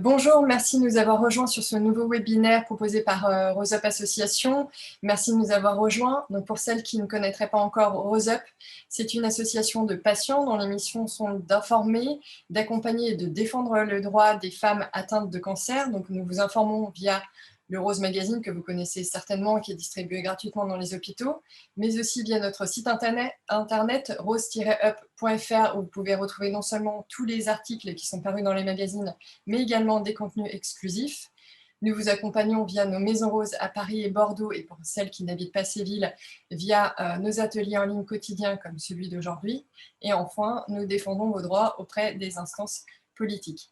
Bonjour, merci de nous avoir rejoints sur ce nouveau webinaire proposé par RoseUp Association. Merci de nous avoir rejoints. Donc pour celles qui ne connaîtraient pas encore RoseUp, c'est une association de patients dont les missions sont d'informer, d'accompagner et de défendre le droit des femmes atteintes de cancer. Donc nous vous informons via le Rose Magazine que vous connaissez certainement, qui est distribué gratuitement dans les hôpitaux, mais aussi via notre site internet rose-up.fr où vous pouvez retrouver non seulement tous les articles qui sont parus dans les magazines, mais également des contenus exclusifs. Nous vous accompagnons via nos Maisons Roses à Paris et Bordeaux, et pour celles qui n'habitent pas ces villes, via nos ateliers en ligne quotidiens comme celui d'aujourd'hui. Et enfin, nous défendons vos droits auprès des instances politiques.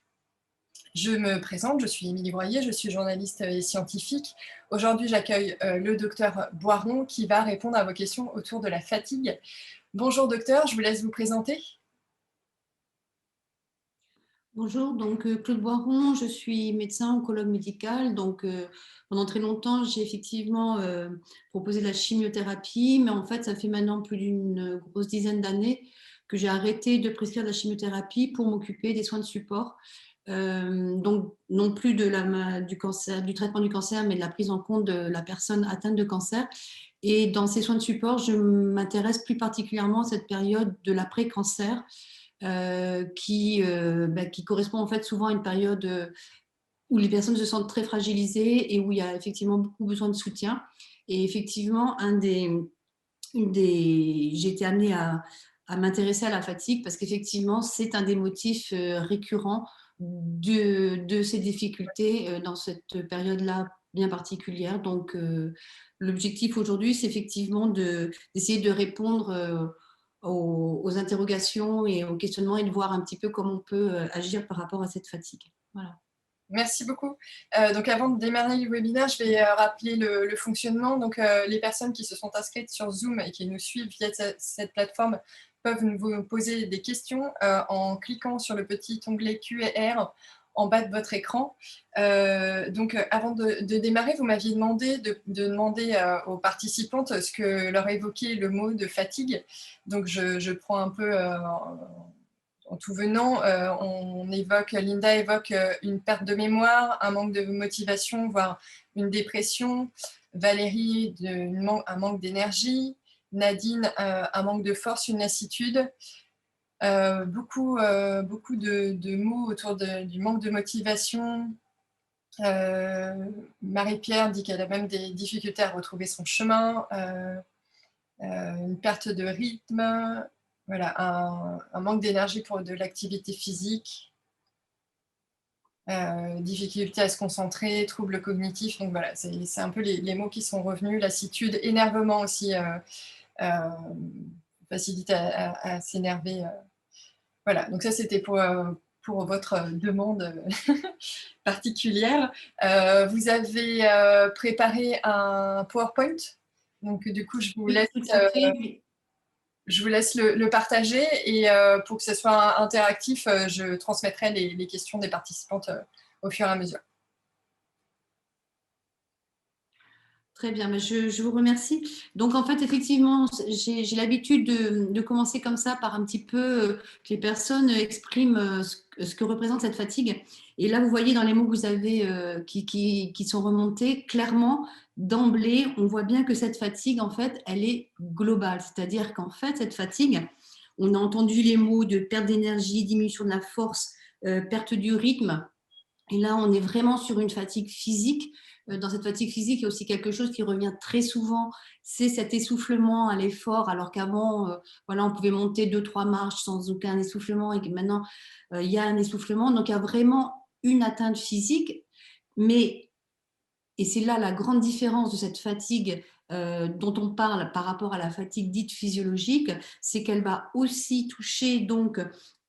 Je me présente, je suis Émilie Broyer, je suis journaliste et scientifique. Aujourd'hui, j'accueille le docteur Boiron qui va répondre à vos questions autour de la fatigue. Bonjour docteur, je vous laisse vous présenter. Bonjour, donc Claude Boiron, je suis médecin oncologue médical. Donc pendant très longtemps, j'ai effectivement proposé la chimiothérapie, mais en fait, ça fait maintenant plus d'une grosse dizaine d'années que j'ai arrêté de prescrire de la chimiothérapie pour m'occuper des soins de support. Donc non plus du cancer, du traitement du cancer, mais de la prise en compte de la personne atteinte de cancer. Et dans ces soins de support, je m'intéresse plus particulièrement à cette période de l'après-cancer. Qui correspond en fait souvent à une période où les personnes se sentent très fragilisées et où il y a effectivement beaucoup besoin de soutien. Et effectivement, j'ai été amenée à m'intéresser à la fatigue parce qu'effectivement, c'est un des motifs récurrents de ces difficultés dans cette période-là bien particulière. Donc, l'objectif aujourd'hui, c'est effectivement d'essayer de répondre aux interrogations et aux questionnements et de voir un petit peu comment on peut agir par rapport à cette fatigue. Voilà. Merci beaucoup. Donc avant de démarrer le webinaire, je vais rappeler le fonctionnement. Donc les personnes qui se sont inscrites sur Zoom et qui nous suivent via cette plateforme peuvent vous poser des questions en cliquant sur le petit onglet Q&R en bas de votre écran. Donc avant de démarrer, vous m'aviez demandé de demander aux participantes ce que leur évoquait le mot de fatigue. Donc je prends un peu en tout venant, Linda évoque une perte de mémoire, un manque de motivation, voire une dépression. Valérie, un manque d'énergie. Nadine, un manque de force, une lassitude. Beaucoup de mots autour du manque de motivation. Marie-Pierre dit qu'elle a même des difficultés à retrouver son chemin. Une perte de rythme. Voilà, un manque d'énergie pour de l'activité physique, difficulté à se concentrer, troubles cognitifs. Donc voilà, c'est un peu les mots qui sont revenus. Lassitude, énervement aussi, facilité à s'énerver. Voilà, donc ça c'était pour votre demande particulière. Vous avez préparé un PowerPoint. Donc du coup, je vous Oui, laisse... tout à fait. Je vous laisse le partager et pour que ce soit interactif, je transmettrai les questions des participantes au fur et à mesure. Très bien, mais je vous remercie. Donc, en fait, effectivement, j'ai l'habitude de commencer comme ça par un petit peu que les personnes expriment ce que représente cette fatigue. Et là, vous voyez dans les mots que vous avez qui sont remontés, clairement, d'emblée, on voit bien que cette fatigue, en fait, elle est globale. C'est-à-dire qu'en fait, cette fatigue, on a entendu les mots de perte d'énergie, diminution de la force, perte du rythme. Et là, on est vraiment sur une fatigue physique. Dans cette fatigue physique, il y a aussi quelque chose qui revient très souvent, c'est cet essoufflement à l'effort, alors qu'avant, voilà, on pouvait monter 2-3 marches sans aucun essoufflement et que maintenant, il y a un essoufflement. Donc, il y a vraiment une atteinte physique, mais, et c'est là la grande différence de cette fatigue dont on parle par rapport à la fatigue dite physiologique, c'est qu'elle va aussi toucher donc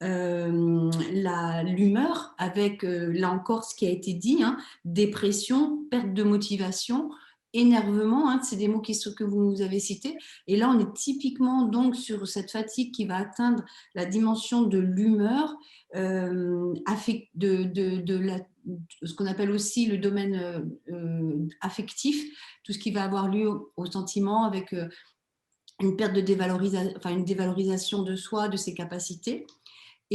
l'humeur avec, là encore, ce qui a été dit, hein, dépression, perte de motivation, énervement, hein, c'est des mots que vous avez cités. Et là, on est typiquement donc sur cette fatigue qui va atteindre la dimension de l'humeur, ce qu'on appelle aussi le domaine affectif, tout ce qui va avoir lieu au sentiment avec une perte de dévalorisation, enfin une dévalorisation de soi, de ses capacités.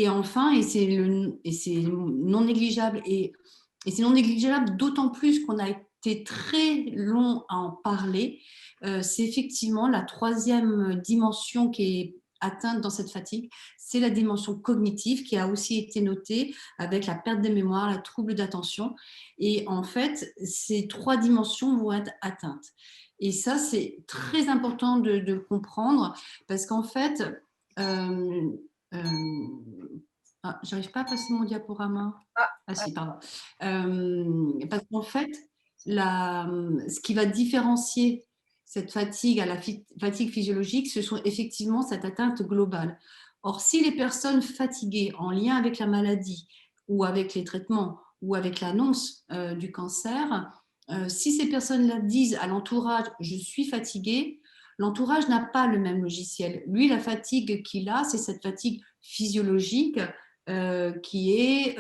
Et enfin, et c'est non négligeable, et c'est non négligeable d'autant plus qu'on a été très long à en parler, c'est effectivement la troisième dimension qui est atteinte dans cette fatigue, c'est la dimension cognitive qui a aussi été notée avec la perte de mémoire, la trouble d'attention. Et en fait, ces trois dimensions vont être atteintes. Et ça, c'est très important de comprendre parce qu'en fait, euh, j'arrive pas à passer mon diaporama. Ah, Ah ah, si, pardon. Parce qu'en fait, ce qui va différencier cette fatigue à la fatigue physiologique, ce sont effectivement cette atteinte globale. Or, si les personnes fatiguées en lien avec la maladie ou avec les traitements ou avec l'annonce du cancer, si ces personnes-là disent à l'entourage « je suis fatiguée », l'entourage n'a pas le même logiciel. Lui, la fatigue qu'il a, c'est cette fatigue physiologique qui est,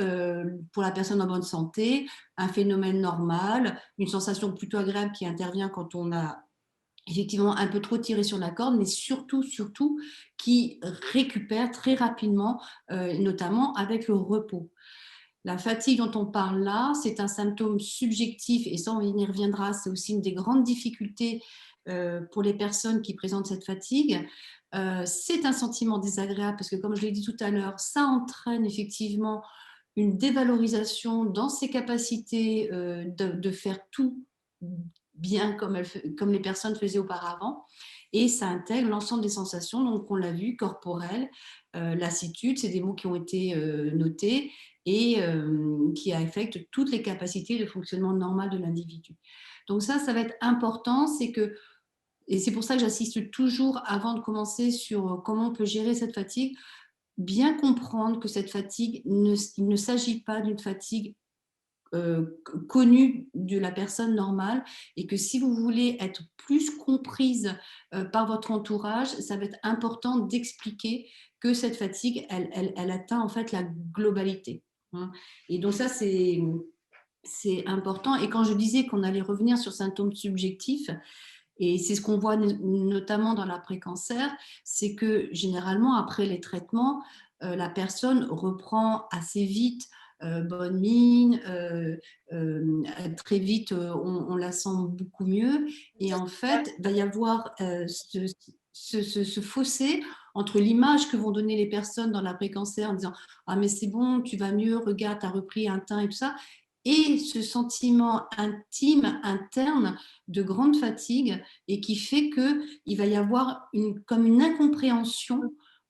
pour la personne en bonne santé, un phénomène normal, une sensation plutôt agréable qui intervient quand on a effectivement un peu trop tiré sur la corde, mais surtout, surtout, qui récupère très rapidement, notamment avec le repos. La fatigue dont on parle là, c'est un symptôme subjectif, et ça, on y reviendra, c'est aussi une des grandes difficultés pour les personnes qui présentent cette fatigue. C'est un sentiment désagréable parce que, comme je l'ai dit tout à l'heure, ça entraîne effectivement une dévalorisation dans ses capacités de faire tout bien comme les personnes faisaient auparavant. Et ça intègre l'ensemble des sensations, donc on l'a vu, corporelles, lassitude, c'est des mots qui ont été notés et qui affectent toutes les capacités de fonctionnement normal de l'individu. Donc ça va être important, et c'est pour ça que j'assiste toujours avant de commencer sur comment on peut gérer cette fatigue, bien comprendre que cette fatigue, il ne s'agit pas d'une fatigue connue de la personne normale, et que si vous voulez être plus comprise par votre entourage, ça va être important d'expliquer que cette fatigue, elle atteint en fait la globalité. Hein. Et donc ça, c'est important. Et quand je disais qu'on allait revenir sur symptômes subjectifs, et c'est ce qu'on voit notamment dans l'après-cancer, c'est que généralement, après les traitements, la personne reprend assez vite bonne mine, très vite, on la sent beaucoup mieux. Et en fait, il va y avoir ce fossé entre l'image que vont donner les personnes dans l'après-cancer en disant « Ah, mais c'est bon, tu vas mieux, regarde, tu as repris un teint et tout ça », et ce sentiment intime, interne, de grande fatigue, et qui fait qu'il va y avoir comme une incompréhension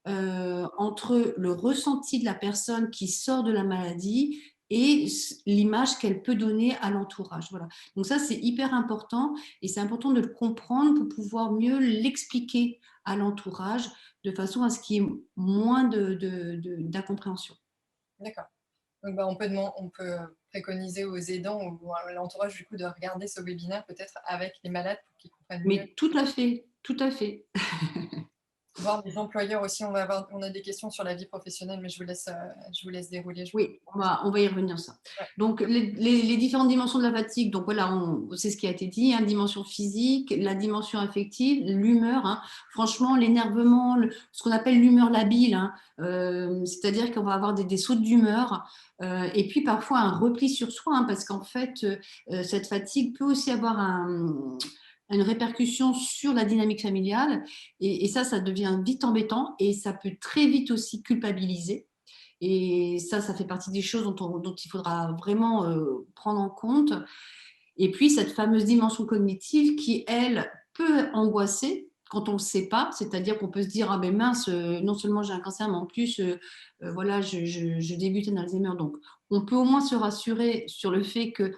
entre le ressenti de la personne qui sort de la maladie et l'image qu'elle peut donner à l'entourage. Voilà. Donc ça, c'est hyper important, et c'est important de le comprendre pour pouvoir mieux l'expliquer à l'entourage de façon à ce qu'il y ait moins d'incompréhension. d'accord. Donc, on peut préconiser aux aidants ou à l'entourage du coup de regarder ce webinaire peut-être avec les malades pour qu'ils comprennent mieux. Mais tout à fait, tout à fait. Voir les employeurs aussi, on a des questions sur la vie professionnelle, mais je vous laisse dérouler. Oui, on va y revenir ça. Ouais. Donc, les différentes dimensions de la fatigue, donc voilà, c'est ce qui a été dit, hein, dimension physique, la dimension affective, l'humeur, hein. Franchement, l'énervement, ce qu'on appelle l'humeur labile, hein, c'est-à-dire qu'on va avoir des sauts d'humeur, et puis parfois un repli sur soi, hein, parce qu'en fait, cette fatigue peut aussi avoir une répercussion sur la dynamique familiale, et ça devient vite embêtant, et ça peut très vite aussi culpabiliser. Et ça fait partie des choses dont il faudra vraiment prendre en compte. Et puis, cette fameuse dimension cognitive qui, elle, peut angoisser quand on ne le sait pas, c'est-à-dire qu'on peut se dire « Ah ben mince, non seulement j'ai un cancer, mais en plus, voilà, je débute un Alzheimer. » Donc, on peut au moins se rassurer sur le fait que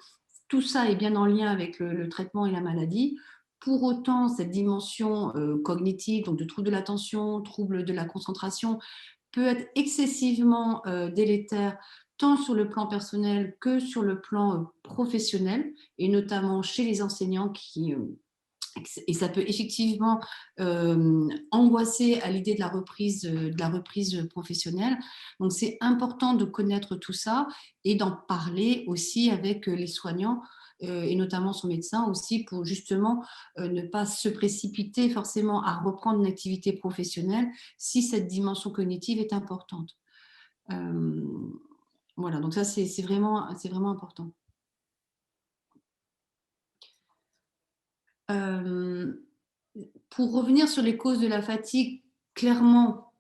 tout ça est bien en lien avec le traitement et la maladie. Pour autant, cette dimension cognitive, donc de troubles de l'attention, troubles de la concentration, peut être excessivement délétère, tant sur le plan personnel que sur le plan professionnel, et notamment chez les enseignants et ça peut effectivement angoisser à l'idée de la reprise professionnelle. Donc c'est important de connaître tout ça et d'en parler aussi avec les soignants et notamment son médecin aussi, pour justement ne pas se précipiter forcément à reprendre une activité professionnelle si cette dimension cognitive est importante. Voilà, donc ça, c'est vraiment important. Pour revenir sur les causes de la fatigue, clairement,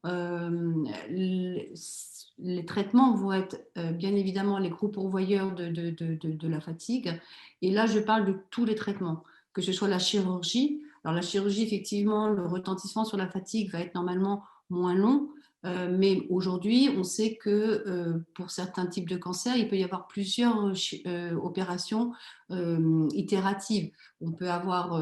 les traitements vont être bien évidemment les gros pourvoyeurs de la fatigue. Et là, je parle de tous les traitements, que ce soit la chirurgie. Alors la chirurgie, effectivement, le retentissement sur la fatigue va être normalement moins long. Mais aujourd'hui, on sait que pour certains types de cancers, il peut y avoir plusieurs opérations itératives. On peut avoir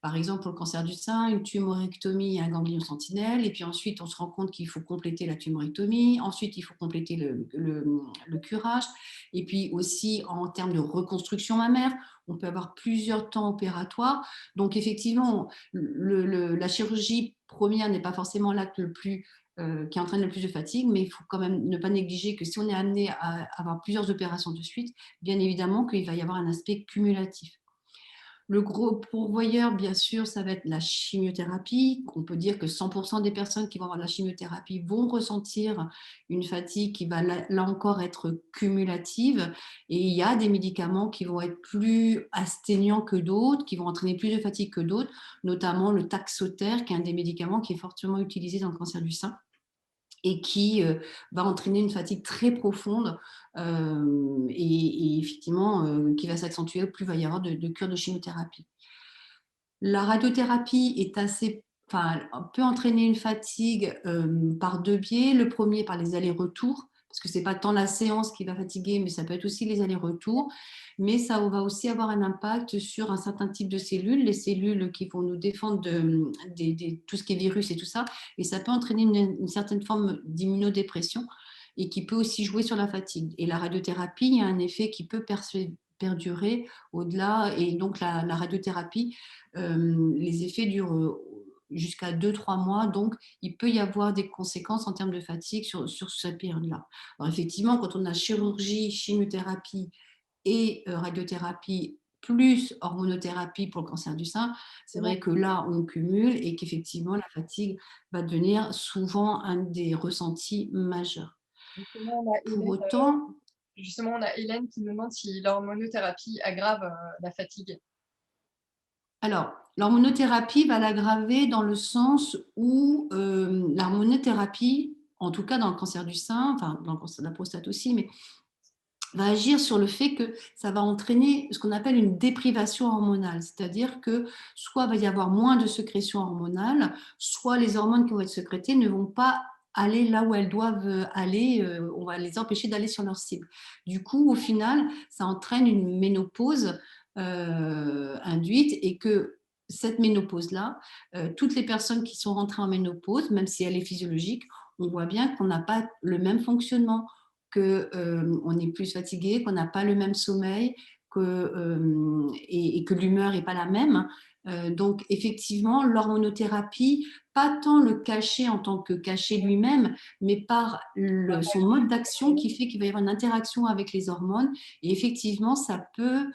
par exemple, pour le cancer du sein, une tumorectomie et un ganglion sentinelle. Et puis ensuite, on se rend compte qu'il faut compléter la tumorectomie. Ensuite, il faut compléter le curage. Et puis aussi, en termes de reconstruction mammaire, on peut avoir plusieurs temps opératoires. Donc, effectivement, la chirurgie première n'est pas forcément l'acte le plus qui entraîne le plus de fatigue, mais il faut quand même ne pas négliger que si on est amené à avoir plusieurs opérations de suite, bien évidemment qu'il va y avoir un aspect cumulatif. Le gros pourvoyeur, bien sûr, ça va être la chimiothérapie. On peut dire que 100% des personnes qui vont avoir de la chimiothérapie vont ressentir une fatigue qui va là encore être cumulative. Et il y a des médicaments qui vont être plus asteignants que d'autres, qui vont entraîner plus de fatigue que d'autres, notamment le Taxotere, qui est un des médicaments qui est fortement utilisé dans le cancer du sein et qui va entraîner une fatigue très profonde et effectivement qui va s'accentuer plus il va y avoir de cures de chimiothérapie. La radiothérapie est peut entraîner une fatigue par deux biais. Le premier par les allers-retours, parce que ce n'est pas tant la séance qui va fatiguer, mais ça peut être aussi les allers-retours. Mais ça va aussi avoir un impact sur un certain type de cellules, les cellules qui vont nous défendre de tout ce qui est virus et tout ça. Et ça peut entraîner une certaine forme d'immunodépression et qui peut aussi jouer sur la fatigue. Et la radiothérapie, il y a un effet qui peut perdurer au-delà. Et donc la radiothérapie, les effets durent jusqu'à 2-3 mois, donc il peut y avoir des conséquences en termes de fatigue sur cette période-là. Alors effectivement, quand on a chirurgie, chimiothérapie et radiothérapie plus hormonothérapie pour le cancer du sein, c'est vrai que là, on cumule et qu'effectivement, la fatigue va devenir souvent un des ressentis majeurs. Pour autant, Justement, on a Hélène qui nous demande si l'hormonothérapie aggrave la fatigue. alors, l'hormonothérapie va l'aggraver dans le sens où l'hormonothérapie, en tout cas dans le cancer du sein, enfin dans le cancer de la prostate aussi, mais va agir sur le fait que ça va entraîner ce qu'on appelle une déprivation hormonale, c'est-à-dire que soit il va y avoir moins de sécrétion hormonale, soit les hormones qui vont être sécrétées ne vont pas aller là où elles doivent aller, on va les empêcher d'aller sur leur cible. Du coup, au final, ça entraîne une ménopause induite et que cette ménopause-là, toutes les personnes qui sont rentrées en ménopause, même si elle est physiologique, on voit bien qu'on n'a pas le même fonctionnement, qu'on est plus fatigué, qu'on n'a pas le même sommeil et que l'humeur n'est pas la même. Donc, effectivement, l'hormonothérapie, pas tant le cachet en tant que cachet lui-même, mais par son mode d'action qui fait qu'il va y avoir une interaction avec les hormones. Et effectivement, ça peut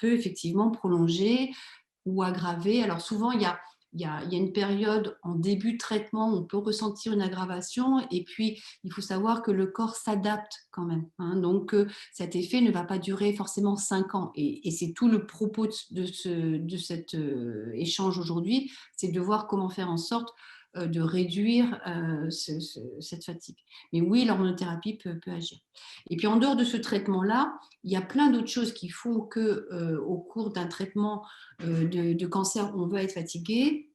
effectivement prolonger ou aggraver. Alors, souvent, il y a une période en début de traitement où on peut ressentir une aggravation et puis il faut savoir que le corps s'adapte quand même. Hein. Donc cet effet ne va pas durer forcément 5 ans et c'est tout le propos de cet échange aujourd'hui, c'est de voir comment faire en sorte de réduire cette fatigue. Mais oui, l'hormonothérapie peut agir. Et puis en dehors de ce traitement-là, il y a plein d'autres choses qui font que au cours d'un traitement de cancer, on va être fatigué.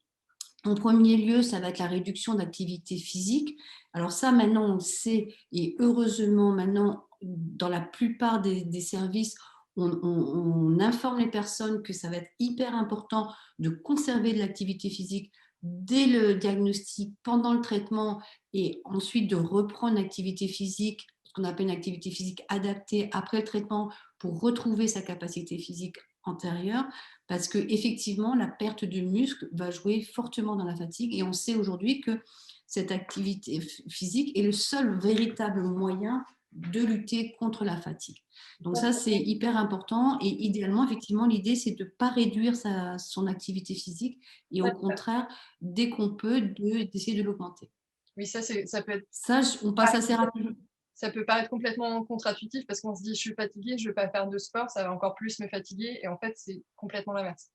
En premier lieu, ça va être la réduction d'activité physique. Alors ça, maintenant, on le sait, et heureusement, maintenant, dans la plupart des services, on informe les personnes que ça va être hyper important de conserver de l'activité physique dès le diagnostic, pendant le traitement, et ensuite de reprendre l'activité physique, ce qu'on appelle une activité physique adaptée après le traitement pour retrouver sa capacité physique antérieure, parce que effectivement la perte de muscle va jouer fortement dans la fatigue et on sait aujourd'hui que cette activité physique est le seul véritable moyen de lutter contre la fatigue. Donc ça, c'est hyper important et idéalement, effectivement, l'idée, c'est de ne pas réduire son activité physique et au contraire, dès qu'on peut, d'essayer de l'augmenter. Oui, ça peut être Ça, on passe assez rapidement. ça peut paraître complètement contre-intuitif parce qu'on se dit: «Je suis fatigué, je vais pas faire de sport, ça va encore plus me fatiguer» et en fait, c'est complètement l'inverse.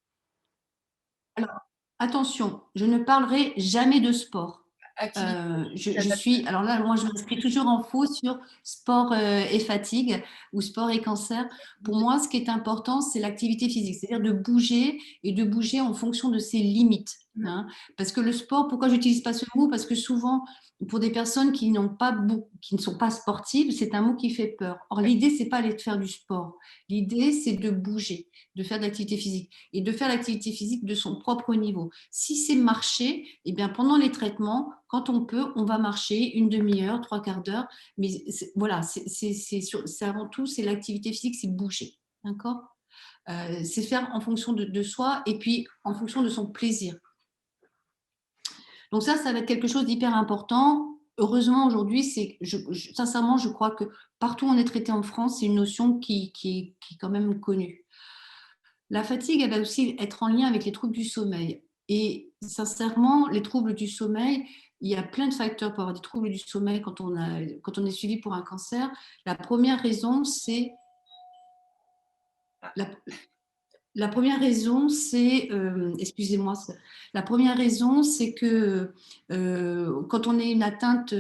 Alors, attention, je ne parlerai jamais de sport. Activité, il y a Je pas de suis, alors là, moi, je m'inscris toujours en faux sur sport et fatigue ou sport et cancer. Pour bouger. moi, ce qui est important, c'est l'activité physique, c'est-à-dire de bouger et de bouger en fonction de ses limites. Mmh. Hein. Parce que le sport, pourquoi j'utilise pas ce mot? Parce que souvent, pour des personnes qui n'ont pas, qui ne sont pas sportives, c'est un mot qui fait peur. Or, l'idée, c'est pas aller faire du sport. L'idée, c'est de bouger, de faire de l'activité physique et de faire l'activité physique de son propre niveau. Si c'est marcher, eh bien pendant les traitements, quand on peut, on va marcher une demi-heure, trois quarts d'heure. Mais voilà, c'est avant tout, c'est l'activité physique, c'est bouger. D'accord. C'est faire en fonction de soi et puis en fonction de son plaisir. Donc ça va être quelque chose d'hyper important. Heureusement, aujourd'hui, sincèrement, je crois que partout où on est traité en France, c'est une notion qui est quand même connue. La fatigue, elle va aussi être en lien avec les troubles du sommeil. Et sincèrement, les troubles du sommeil, il y a plein de facteurs pour avoir des troubles du sommeil quand on est suivi pour un cancer. La première raison, c'est la, la première raison, c'est, excusez-moi, la première raison, c'est que quand on a une atteinte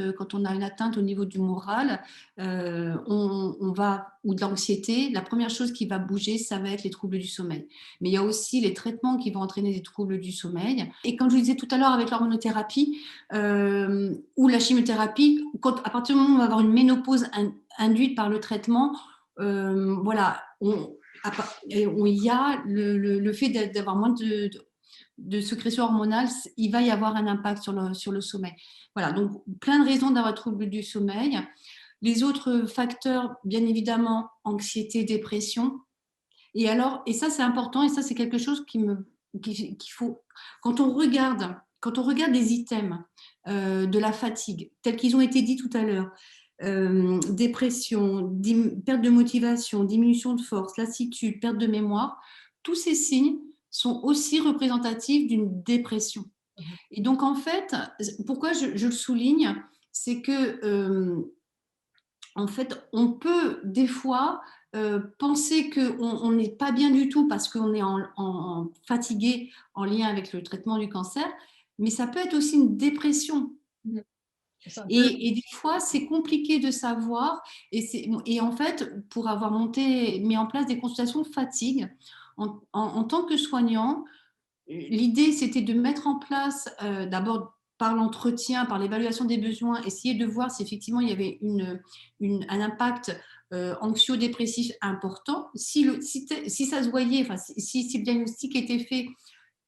au niveau du moral, on va, ou de l'anxiété, la première chose qui va bouger, ça va être les troubles du sommeil. Mais il y a aussi les traitements qui vont entraîner des troubles du sommeil. Et comme je vous disais tout à l'heure avec l'hormonothérapie ou la chimiothérapie, à partir du moment où on va avoir une ménopause induite par le traitement, voilà, il y a le fait d'avoir moins de sécrétion hormonale, il va y avoir un impact sur le sommeil. Voilà, donc plein de raisons d'avoir trouble du sommeil. Les autres facteurs, bien évidemment, anxiété, dépression. Et ça c'est important, et ça c'est quelque chose qu'il faut, quand on regarde les items de la fatigue, tels qu'ils ont été dits tout à l'heure, dépression, perte de motivation, diminution de force, lassitude, perte de mémoire, tous ces signes sont aussi représentatifs d'une dépression. Mmh. Et donc, en fait, pourquoi je le souligne, c'est que, en fait, on peut des fois penser qu'on n'est pas bien du tout parce qu'on est fatigué en lien avec le traitement du cancer, mais ça peut être aussi une dépression. Mmh. C'est un peu Et des fois, c'est compliqué de savoir. Et en fait, pour avoir mis en place des consultations fatigue, en tant que soignant, l'idée, c'était de mettre en place, d'abord par l'entretien, par l'évaluation des besoins, essayer de voir si effectivement il y avait un impact anxio-dépressif important. Si ça se voyait, enfin, si le diagnostic était fait,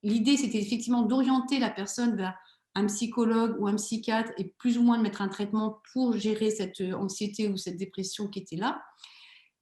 l'idée, c'était effectivement d'orienter la personne vers un psychologue ou un psychiatre et plus ou moins de mettre un traitement pour gérer cette anxiété ou cette dépression qui était là.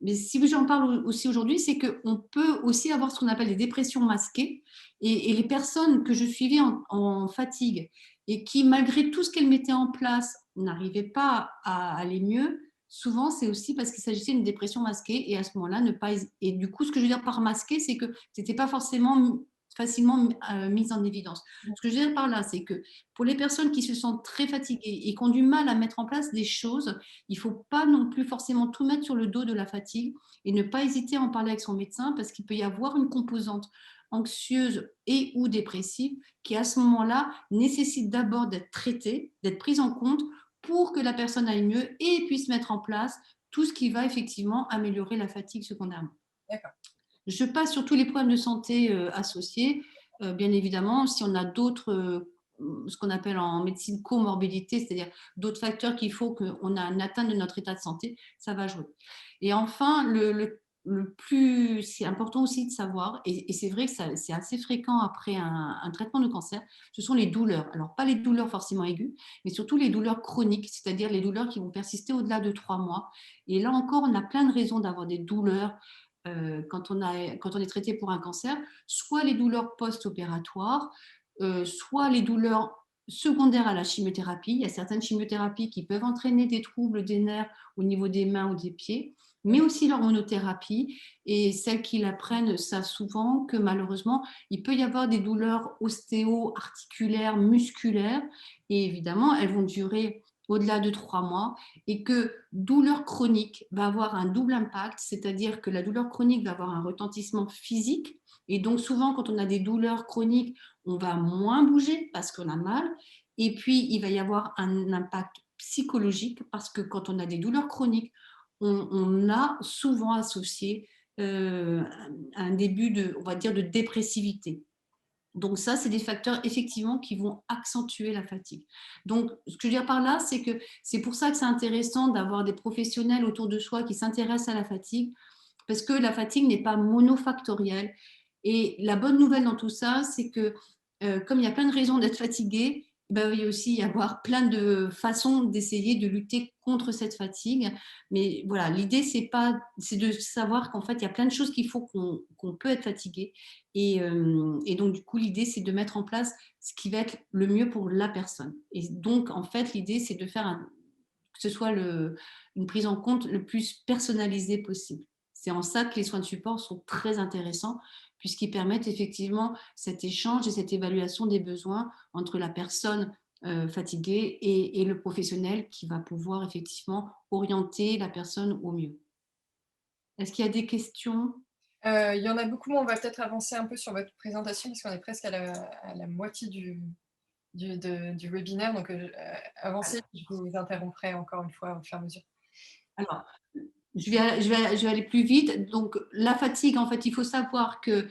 Mais si j'en parle aussi aujourd'hui, c'est qu'on peut aussi avoir ce qu'on appelle des dépressions masquées. Et les personnes que je suivais en fatigue et qui, malgré tout ce qu'elles mettaient en place, n'arrivaient pas à aller mieux, souvent c'est aussi parce qu'il s'agissait d'une dépression masquée. Et à ce moment-là, ne pas. Et du coup, ce que je veux dire par masqué, c'est que ce n'était pas forcément facilement mise en évidence. Ce que je veux dire par là, c'est que pour les personnes qui se sentent très fatiguées et qui ont du mal à mettre en place des choses, il ne faut pas non plus forcément tout mettre sur le dos de la fatigue et ne pas hésiter à en parler avec son médecin parce qu'il peut y avoir une composante anxieuse et ou dépressive qui à ce moment-là nécessite d'abord d'être traitée, d'être prise en compte pour que la personne aille mieux et puisse mettre en place tout ce qui va effectivement améliorer la fatigue secondairement. d'accord. Je passe sur tous les problèmes de santé associés. Bien évidemment, si on a d'autres, ce qu'on appelle en médecine comorbidité, c'est-à-dire d'autres facteurs qu'il faut qu'on a une atteinte de notre état de santé, ça va jouer. Et enfin, c'est important aussi de savoir, et c'est vrai que c'est assez fréquent après un traitement de cancer, ce sont les douleurs. Alors, pas les douleurs forcément aiguës, mais surtout les douleurs chroniques, c'est-à-dire les douleurs qui vont persister au-delà de 3 mois. Et là encore, on a plein de raisons d'avoir des douleurs quand on est traité pour un cancer, soit les douleurs post-opératoires, soit les douleurs secondaires à la chimiothérapie. Il y a certaines chimiothérapies qui peuvent entraîner des troubles des nerfs au niveau des mains ou des pieds. mais aussi l'hormonothérapie. Et celles qui la prennent savent souvent que malheureusement, il peut y avoir des douleurs ostéo-articulaires, musculaires, et évidemment, elles vont durer au-delà de 3 mois, et que douleur chronique va avoir un double impact, c'est-à-dire que la douleur chronique va avoir un retentissement physique, et donc souvent quand on a des douleurs chroniques, on va moins bouger parce qu'on a mal, et puis il va y avoir un impact psychologique parce que quand on a des douleurs chroniques, on a souvent associé un début de, on va dire, de dépressivité. Donc ça, c'est des facteurs effectivement qui vont accentuer la fatigue. Donc, ce que je veux dire par là, c'est que c'est pour ça que c'est intéressant d'avoir des professionnels autour de soi qui s'intéressent à la fatigue, parce que la fatigue n'est pas monofactorielle. Et la bonne nouvelle dans tout ça, c'est que comme il y a plein de raisons d'être fatigué, ben, il va aussi y avoir plein de façons d'essayer de lutter contre cette fatigue. Mais voilà, l'idée, c'est de savoir qu'en fait, il y a plein de choses qu'il faut qu'on peut être fatigué. Et donc, du coup, l'idée, c'est de mettre en place ce qui va être le mieux pour la personne. Et donc, en fait, l'idée, c'est de faire que ce soit une prise en compte le plus personnalisée possible. C'est en ça que les soins de support sont très intéressants, puisqu'ils permettent effectivement cet échange et cette évaluation des besoins entre la personne fatiguée et le professionnel qui va pouvoir effectivement orienter la personne au mieux. Est-ce qu'il y a des questions? Il y en a beaucoup, mais on va peut-être avancer un peu sur votre présentation parce qu'on est presque à la moitié du webinaire. Donc, avancez, je vous interromprai encore une fois au fur et à mesure. Alors, je vais aller plus vite. Donc, la fatigue, en fait, il faut savoir que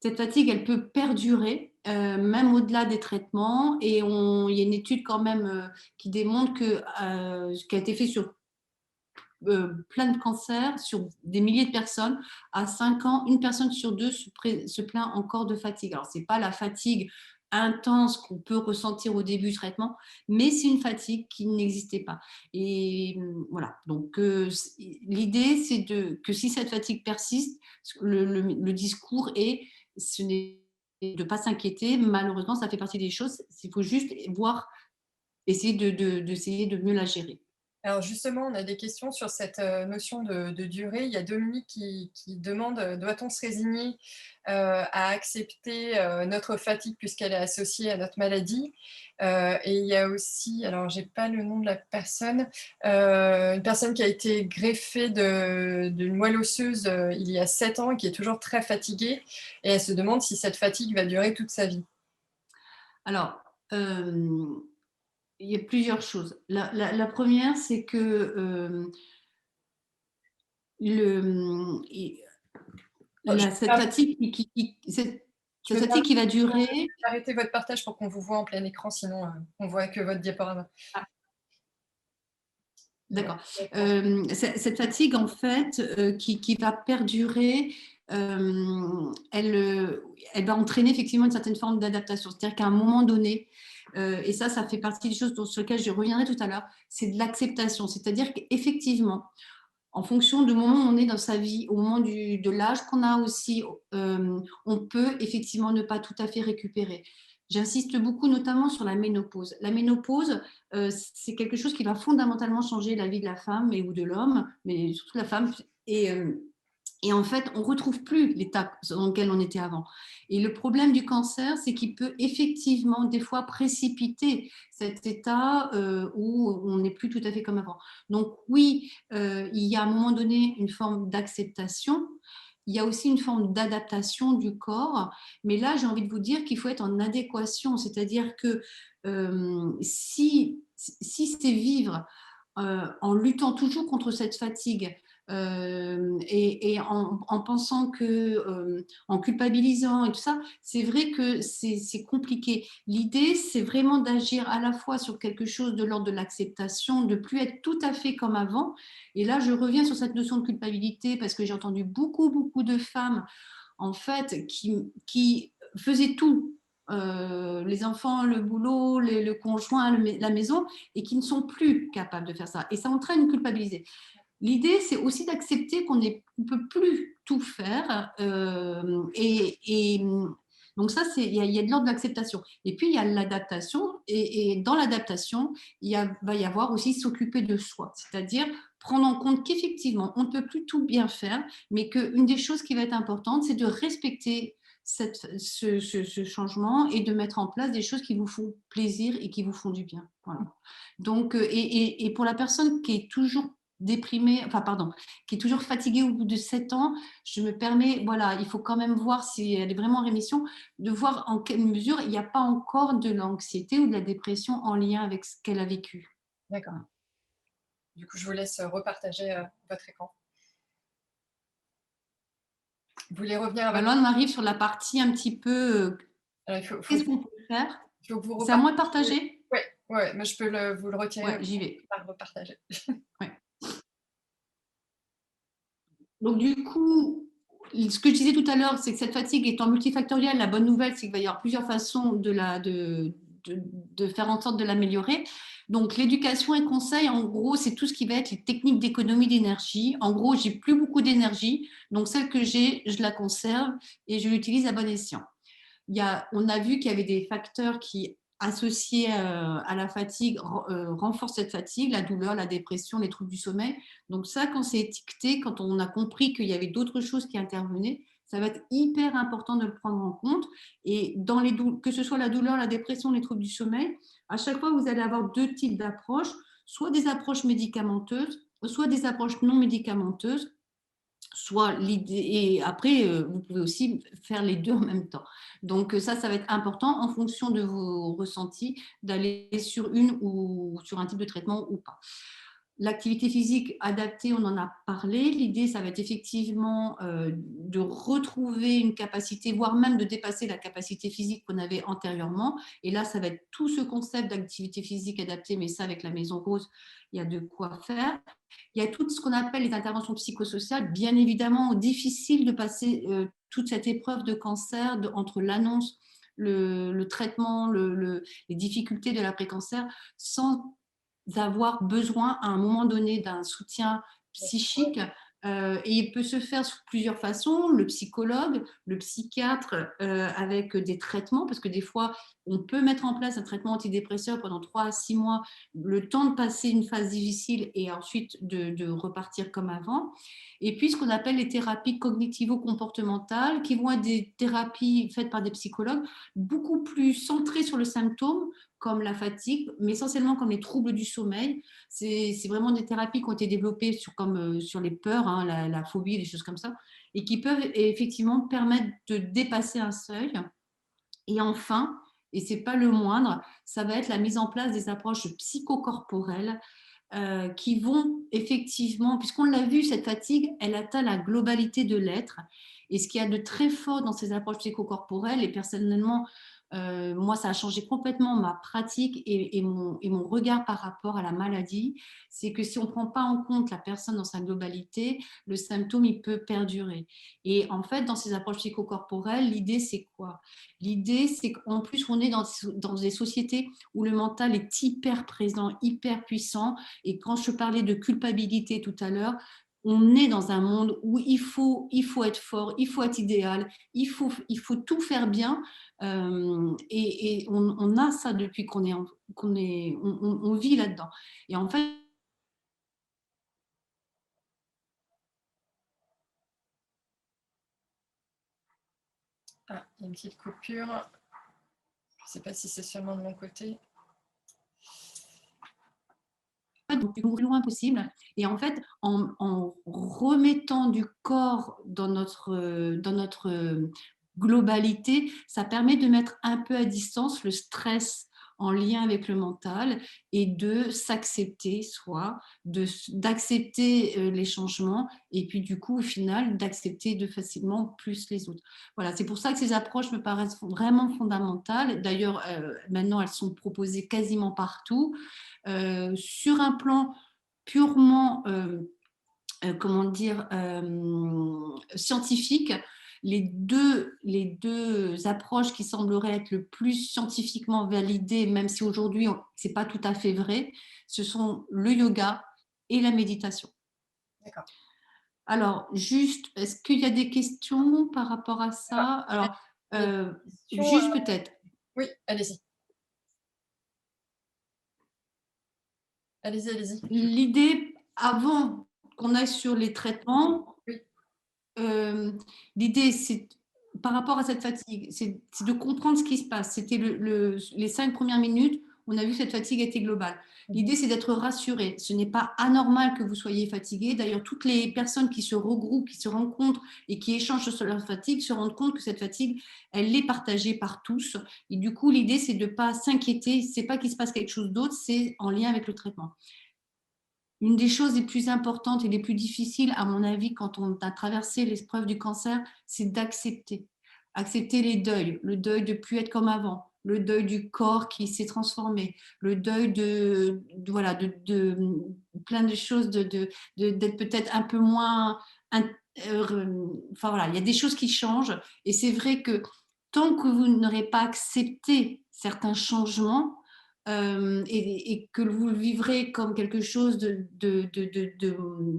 cette fatigue, elle peut perdurer, même au-delà des traitements. Et il y a une étude quand même qui démontre qui a été faite sur plein de cancers, sur des milliers de personnes. À 5 ans, une personne sur deux se plaint encore de fatigue. Alors, ce n'est pas la fatigue intense qu'on peut ressentir au début du traitement, mais c'est une fatigue qui n'existait pas. Et voilà, donc l'idée, c'est que si cette fatigue persiste, le discours est, ce n'est de ne pas s'inquiéter, malheureusement, ça fait partie des choses, il faut juste voir, essayer d'essayer de mieux la gérer. Alors justement, on a des questions sur cette notion de durée. Il y a Dominique qui demande, doit-on se résigner à accepter notre fatigue puisqu'elle est associée à notre maladie? Et il y a aussi, alors j'ai pas le nom de la personne, une personne qui a été greffée d'une moelle osseuse il y a 7 ans et qui est toujours très fatiguée. Et elle se demande si cette fatigue va durer toute sa vie. Alors, il y a plusieurs choses. La première, c'est que cette fatigue Je me qui va durer. arrêter votre partage pour qu'on vous voit en plein écran, sinon on voit que votre diaporama. Ah, d'accord. Cette fatigue, en fait, qui va perdurer, elle va entraîner effectivement une certaine forme d'adaptation. C'est-à-dire qu'à un moment donné, et ça fait partie des choses sur lesquelles je reviendrai tout à l'heure, c'est de l'acceptation. C'est-à-dire qu'effectivement, en fonction du moment où on est dans sa vie, au moment de l'âge qu'on a aussi, on peut effectivement ne pas tout à fait récupérer. J'insiste beaucoup notamment sur la ménopause. La ménopause, c'est quelque chose qui va fondamentalement changer la vie de la femme ou de l'homme, mais surtout la femme. Et en fait, on ne retrouve plus l'état dans lequel on était avant. Et le problème du cancer, c'est qu'il peut effectivement, des fois, précipiter cet état où on n'est plus tout à fait comme avant. Donc oui, il y a à un moment donné une forme d'acceptation. Il y a aussi une forme d'adaptation du corps. Mais là, j'ai envie de vous dire qu'il faut être en adéquation. C'est-à-dire que si c'est vivre en luttant toujours contre cette fatigue, et en pensant que, en culpabilisant et tout ça, c'est vrai que c'est compliqué. L'idée, c'est vraiment d'agir à la fois sur quelque chose de l'ordre de l'acceptation, de plus être tout à fait comme avant. Et là, je reviens sur cette notion de culpabilité parce que j'ai entendu beaucoup, beaucoup de femmes, en fait, qui faisaient tout. Les enfants, le boulot, le conjoint, la maison, et qui ne sont plus capables de faire ça. Et ça entraîne une culpabilité. L'idée, c'est aussi d'accepter qu'on ne peut plus tout faire. Donc, Donc ça, il y a de l'ordre de l'acceptation. Et puis, il y a l'adaptation. Et dans l'adaptation, va y avoir aussi s'occuper de soi. C'est-à-dire prendre en compte qu'effectivement, on ne peut plus tout bien faire, mais qu'une des choses qui va être importante, c'est de respecter ce changement et de mettre en place des choses qui vous font plaisir et qui vous font du bien. Voilà. Donc, et pour la personne qui est toujours déprimée, enfin pardon, qui est toujours fatiguée au bout de 7 ans, je me permets, voilà, il faut quand même voir si elle est vraiment en rémission, de voir en quelle mesure il n'y a pas encore de l'anxiété ou de la dépression en lien avec ce qu'elle a vécu. D'accord. Du coup, je vous laisse repartager votre écran. Vous voulez revenir à votre... Là, on arrive sur la partie un petit peu, qu'est-ce qu'on peut faire? C'est à moi de partager? Oui, ouais, mais je peux vous le retirer. Ouais, j'y vais. Par repartager. Ouais. Donc, du coup, ce que je disais tout à l'heure, c'est que cette fatigue étant multifactorielle, la bonne nouvelle, c'est qu'il va y avoir plusieurs façons de faire en sorte de l'améliorer. Donc, l'éducation et conseil, en gros, c'est tout ce qui va être les techniques d'économie d'énergie. En gros, j'ai plus beaucoup d'énergie, donc celle que j'ai, je la conserve et je l'utilise à bon escient. On a vu qu'il y avait des facteurs qui, associés à la fatigue, renforcent cette fatigue, la douleur, la dépression, les troubles du sommeil. Donc ça, quand c'est étiqueté, quand on a compris qu'il y avait d'autres choses qui intervenaient, ça va être hyper important de le prendre en compte. Et que ce soit la douleur, la dépression, les troubles du sommeil, à chaque fois, vous allez avoir deux types d'approches, soit des approches médicamenteuses, soit des approches non médicamenteuses, soit l'idée, et après, vous pouvez aussi faire les deux en même temps. Donc ça va être important en fonction de vos ressentis d'aller sur une ou sur un type de traitement ou pas. L'activité physique adaptée, on en a parlé. L'idée, ça va être effectivement de retrouver une capacité, voire même de dépasser la capacité physique qu'on avait antérieurement. Et là, ça va être tout ce concept d'activité physique adaptée, mais ça, avec la Maison Rose, il y a de quoi faire. Il y a tout ce qu'on appelle les interventions psychosociales. Bien évidemment, difficile de passer toute cette épreuve de cancer entre l'annonce, le traitement, les difficultés de l'après-cancer, sans avoir besoin à un moment donné d'un soutien psychique. Et il peut se faire sous plusieurs façons, le psychologue, le psychiatre, avec des traitements, parce que des fois, on peut mettre en place un traitement antidépresseur pendant 3 à 6 mois, le temps de passer une phase difficile et ensuite de repartir comme avant. Et puis, ce qu'on appelle les thérapies cognitivo-comportementales, qui vont être des thérapies faites par des psychologues, beaucoup plus centrées sur le symptôme, comme la fatigue, mais essentiellement comme les troubles du sommeil. C'est vraiment des thérapies qui ont été développées sur les peurs, hein, la phobie, des choses comme ça, et qui peuvent effectivement permettre de dépasser un seuil. Et enfin, et ce n'est pas le moindre, ça va être la mise en place des approches psychocorporelles qui vont effectivement, puisqu'on l'a vu, cette fatigue, elle atteint la globalité de l'être. Et ce qu'il y a de très fort dans ces approches psychocorporelles, et personnellement, moi, ça a changé complètement ma pratique et mon regard par rapport à la maladie, c'est que si on ne prend pas en compte la personne dans sa globalité, le symptôme, il peut perdurer. Et en fait, dans ces approches psychocorporelles, l'idée, c'est quoi? L'idée, c'est qu'en plus, on est dans des sociétés où le mental est hyper présent, hyper puissant. Et quand je parlais de culpabilité tout à l'heure, on est dans un monde où il faut être fort, il faut être idéal, il faut tout faire bien. Et on a ça depuis on vit là-dedans. Et en fait, Ah, il y a une petite coupure. Je ne sais pas si c'est seulement de mon côté. donc le plus loin possible. Et en fait, en remettant du corps dans notre globalité, ça permet de mettre un peu à distance le stress en lien avec le mental et de s'accepter soi, d'accepter les changements et puis du coup, au final, d'accepter de facilement plus les autres. Voilà, c'est pour ça que ces approches me paraissent vraiment fondamentales. D'ailleurs, maintenant, elles sont proposées quasiment partout. Sur un plan purement, comment dire, scientifique, les deux approches qui sembleraient être le plus scientifiquement validées, même si aujourd'hui ce n'est pas tout à fait vrai, ce sont le yoga et la méditation. D'accord. Alors, juste, est-ce qu'il y a des questions par rapport à ça? Alors, Question, Juste peut-être, oui, allez-y. Allez-y, allez-y. l'idée, avant qu'on aille sur les traitements, Oui. l'idée, c'est par rapport à cette fatigue, c'est de comprendre ce qui se passe. C'était les 5 premières minutes, on a vu que cette fatigue était globale. Mhm. L'idée, c'est d'être rassuré. Ce n'est pas anormal que vous soyez fatigué. D'ailleurs, toutes les personnes qui se regroupent, qui se rencontrent et qui échangent sur leur fatigue se rendent compte que cette fatigue, elle est partagée par tous. Et du coup, l'idée, c'est de ne pas s'inquiéter. C'est pas qu'il se passe quelque chose d'autre, c'est en lien avec le traitement. Une des choses les plus importantes et les plus difficiles, à mon avis, quand on a traversé l'épreuve du cancer, c'est d'accepter. Accepter les deuils, le deuil de ne plus être comme avant, le deuil du corps qui s'est transformé, le deuil voilà, plein de choses, d'être peut-être un peu moins. Enfin voilà, il y a des choses qui changent. Et c'est vrai que tant que vous n'aurez pas accepté certains changements, et que vous le vivrez comme quelque chose de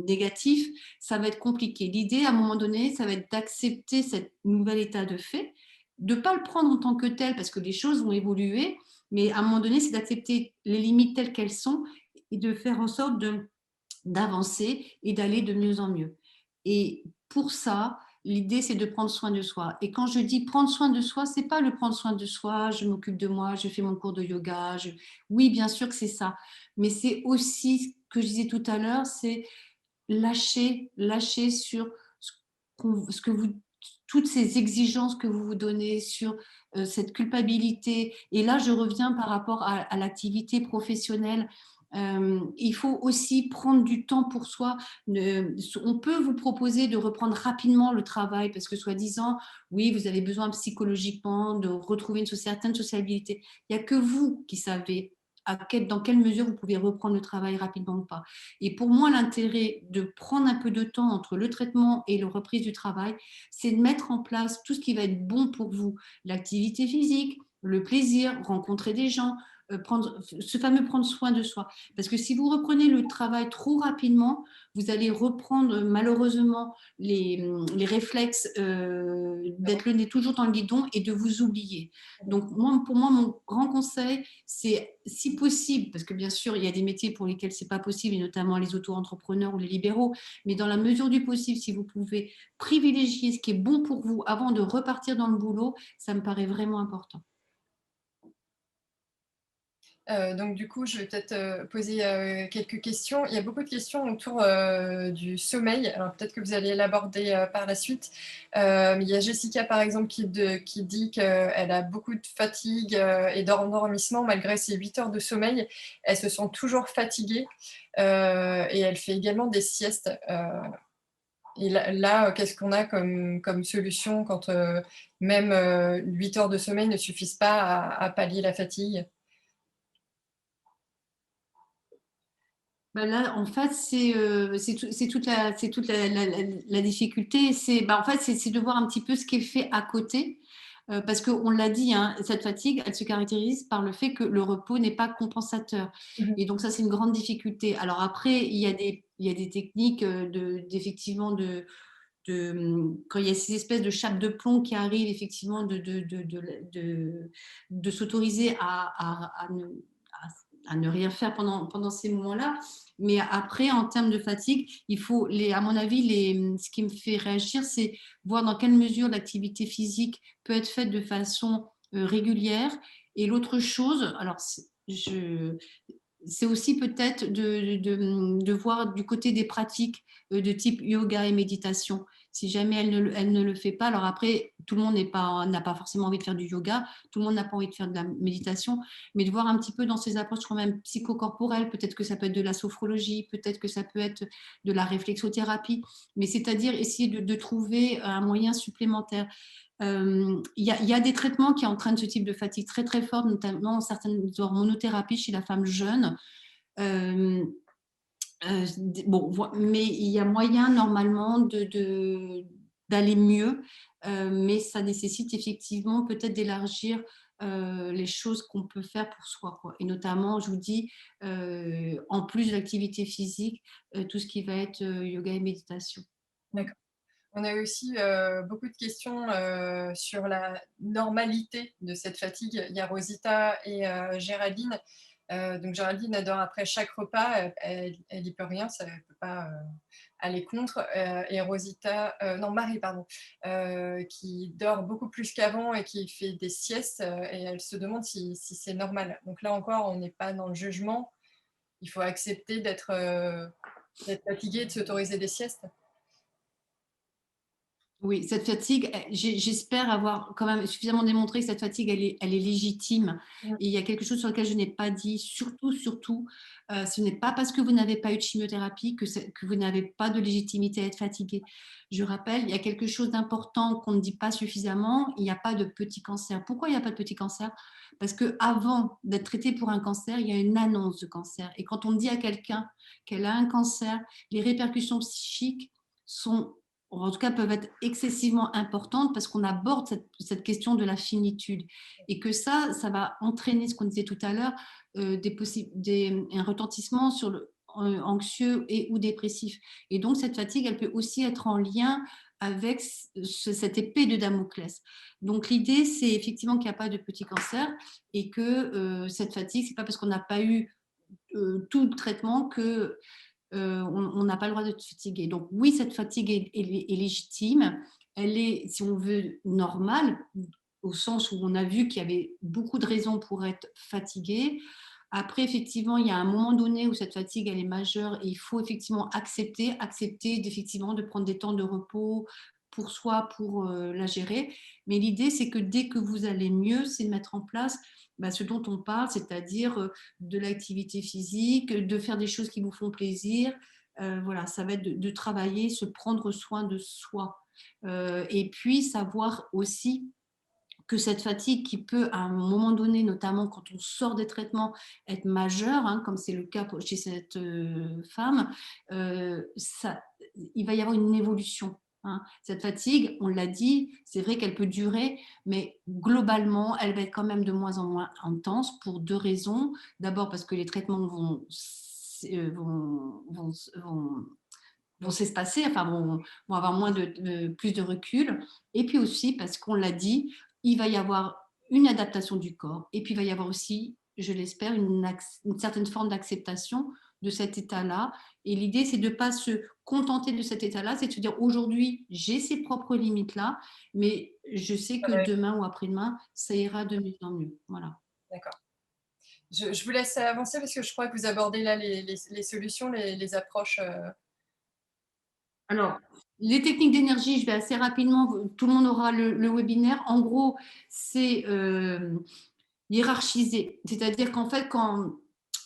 négatif, ça va être compliqué. L'idée, à un moment donné, ça va être d'accepter cet nouvel état de fait, de ne pas le prendre en tant que tel, parce que les choses vont évoluer, mais à un moment donné, c'est d'accepter les limites telles qu'elles sont et de faire en sorte d'avancer et d'aller de mieux en mieux. Et pour ça, l'idée, c'est de prendre soin de soi. Et quand je dis prendre soin de soi, c'est pas le prendre soin de soi, je m'occupe de moi, je fais mon cours de yoga. Oui, bien sûr que c'est ça. Mais c'est aussi, ce que je disais tout à l'heure, c'est lâcher sur ce que vous, toutes ces exigences que vous vous donnez, sur cette culpabilité. Et là, je reviens par rapport à l'activité professionnelle. Il faut aussi prendre du temps pour soi. On peut vous proposer de reprendre rapidement le travail parce que, soi-disant, oui, vous avez besoin psychologiquement de retrouver une certaine sociabilité. Il n'y a que vous qui savez dans quelle mesure vous pouvez reprendre le travail rapidement ou pas. Et pour moi, l'intérêt de prendre un peu de temps entre le traitement et la reprise du travail, c'est de mettre en place tout ce qui va être bon pour vous. L'activité physique, le plaisir, rencontrer des gens, ce fameux prendre soin de soi. Parce que si vous reprenez le travail trop rapidement, vous allez reprendre malheureusement les réflexes d'être le nez toujours dans le guidon et de vous oublier. Donc pour moi, mon grand conseil, c'est si possible, parce que bien sûr, il y a des métiers pour lesquels c'est pas possible, et notamment les auto-entrepreneurs ou les libéraux, mais dans la mesure du possible, si vous pouvez privilégier ce qui est bon pour vous avant de repartir dans le boulot, ça me paraît vraiment important. Donc du coup, je vais peut-être poser quelques questions. Il y a beaucoup de questions autour du sommeil. Alors peut-être que vous allez l'aborder par la suite. Mais il y a Jessica, par exemple, qui dit qu'elle a beaucoup de fatigue et d'endormissement malgré ses 8 heures de sommeil. Elle se sent toujours fatiguée et elle fait également des siestes. Et là, qu'est-ce qu'on a comme solution quand même 8 heures de sommeil ne suffisent pas à pallier la fatigue? Ben là, en fait, c'est toute la difficulté. En fait, c'est de voir un petit peu ce qui est fait à côté. Parce qu'on l'a dit, hein, cette fatigue, elle se caractérise par le fait que le repos n'est pas compensateur. Mhm. Et donc, ça, c'est une grande difficulté. Alors après, il y a des techniques d'effectivement quand il y a ces espèces de chapes de plomb qui arrivent, effectivement, de s'autoriser à ne rien faire pendant ces moments-là. Mais après, en termes de fatigue, à mon avis, ce qui me fait réagir, c'est voir dans quelle mesure l'activité physique peut être faite de façon régulière. Et l'autre chose, alors c'est aussi peut-être de voir du côté des pratiques de type yoga et méditation. Si jamais elle ne le fait pas, alors après, tout le monde n'a pas forcément envie de faire du yoga, tout le monde n'a pas envie de faire de la méditation, mais de voir un petit peu dans ces approches quand même psychocorporelles, peut-être que ça peut être de la sophrologie, peut-être que ça peut être de la réflexothérapie, mais c'est-à-dire essayer de trouver un moyen supplémentaire. Il y a des traitements qui entraînent ce type de fatigue très très forte, notamment certaines hormonothérapies chez la femme jeune. Euh, bon, mais il y a moyen normalement d'aller mieux, mais ça nécessite effectivement peut-être d'élargir les choses qu'on peut faire pour soi, quoi. Et notamment, je vous dis, en plus de l'activité physique, tout ce qui va être yoga et méditation. D'accord. On a eu aussi beaucoup de questions sur la normalité de cette fatigue. Il y a Rosita et Géraldine. Donc Géraldine adore après chaque repas, elle y peut rien, ça ne peut pas aller contre. Et Rosita, non Marie, pardon, qui dort beaucoup plus qu'avant et qui fait des siestes et elle se demande si c'est normal. Donc là encore, on n'est pas dans le jugement. Il faut accepter d'être fatigué et de s'autoriser des siestes. Oui, cette fatigue, j'espère avoir quand même suffisamment démontré que cette fatigue, elle est légitime. Mm. Et il y a quelque chose sur lequel je n'ai pas dit, surtout, ce n'est pas parce que vous n'avez pas eu de chimiothérapie que vous n'avez pas de légitimité à être fatigué. Je rappelle, il y a quelque chose d'important qu'on ne dit pas suffisamment, il n'y a pas de petit cancer. Pourquoi il n'y a pas de petit cancer? Parce qu'avant d'être traité pour un cancer, il y a une annonce de cancer. Et quand on dit à quelqu'un qu'elle a un cancer, les répercussions psychiques sont ou en tout cas peuvent être excessivement importantes parce qu'on aborde cette question de la finitude et que ça va entraîner ce qu'on disait tout à l'heure, un retentissement sur le anxieux et ou dépressif. Et donc cette fatigue, elle peut aussi être en lien avec cette épée de Damoclès. Donc l'idée, c'est effectivement qu'il n'y a pas de petit cancer et que cette fatigue, c'est pas parce qu'on n'a pas eu tout le traitement que on n'a pas le droit d'être fatigué. Donc oui, cette fatigue est légitime. Elle est, si on veut, normale, au sens où on a vu qu'il y avait beaucoup de raisons pour être fatigué. Après, effectivement, il y a un moment donné où cette fatigue, elle est majeure et il faut effectivement accepter d'effectivement de prendre des temps de repos pour soi, pour la gérer. Mais l'idée, c'est que dès que vous allez mieux, c'est de mettre en place ce dont on parle, c'est-à-dire de l'activité physique, de faire des choses qui vous font plaisir. Voilà, ça va être de travailler, se prendre soin de soi. Et puis savoir aussi que cette fatigue qui peut, à un moment donné, notamment quand on sort des traitements, être majeure, hein, comme c'est le cas chez cette femme, il va y avoir une évolution. Hein. Cette fatigue, on l'a dit, c'est vrai qu'elle peut durer, mais globalement, elle va être quand même de moins en moins intense pour deux raisons. D'abord parce que les traitements vont, vont vont s'espacer, enfin vont avoir plus de recul. Et puis aussi parce qu'on l'a dit, il va y avoir une adaptation du corps. Et puis il va y avoir aussi, je l'espère, une certaine forme d'acceptation de cet état-là. Et l'idée, c'est de ne pas se contenter de cet état-là, c'est de se dire aujourd'hui, j'ai ces propres limites-là, mais je sais que Ouais, demain ou après-demain, ça ira de mieux en mieux. Voilà. d'accord. Je vous laisse avancer parce que je crois que vous abordez là les solutions, les approches. Alors, les techniques d'énergie, je vais assez rapidement, tout le monde aura le webinaire. En gros, c'est hiérarchisé. C'est-à-dire qu'en fait, quand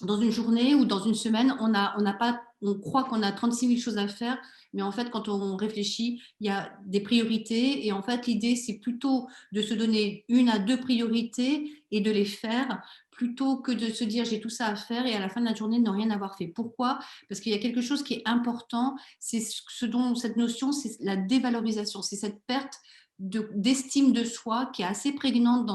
dans une journée ou dans une semaine, on n'a pas, on croit qu'on a 36 000 choses à faire, mais en fait, quand on réfléchit, il y a des priorités. Et en fait, l'idée, c'est plutôt de se donner une à deux priorités et de les faire, plutôt que de se dire j'ai tout ça à faire et à la fin de la journée de ne rien avoir fait. Pourquoi? Parce qu'il y a quelque chose qui est important, c'est ce dont cette notion, c'est la dévalorisation, c'est cette perte d'estime de soi qui est assez prégnante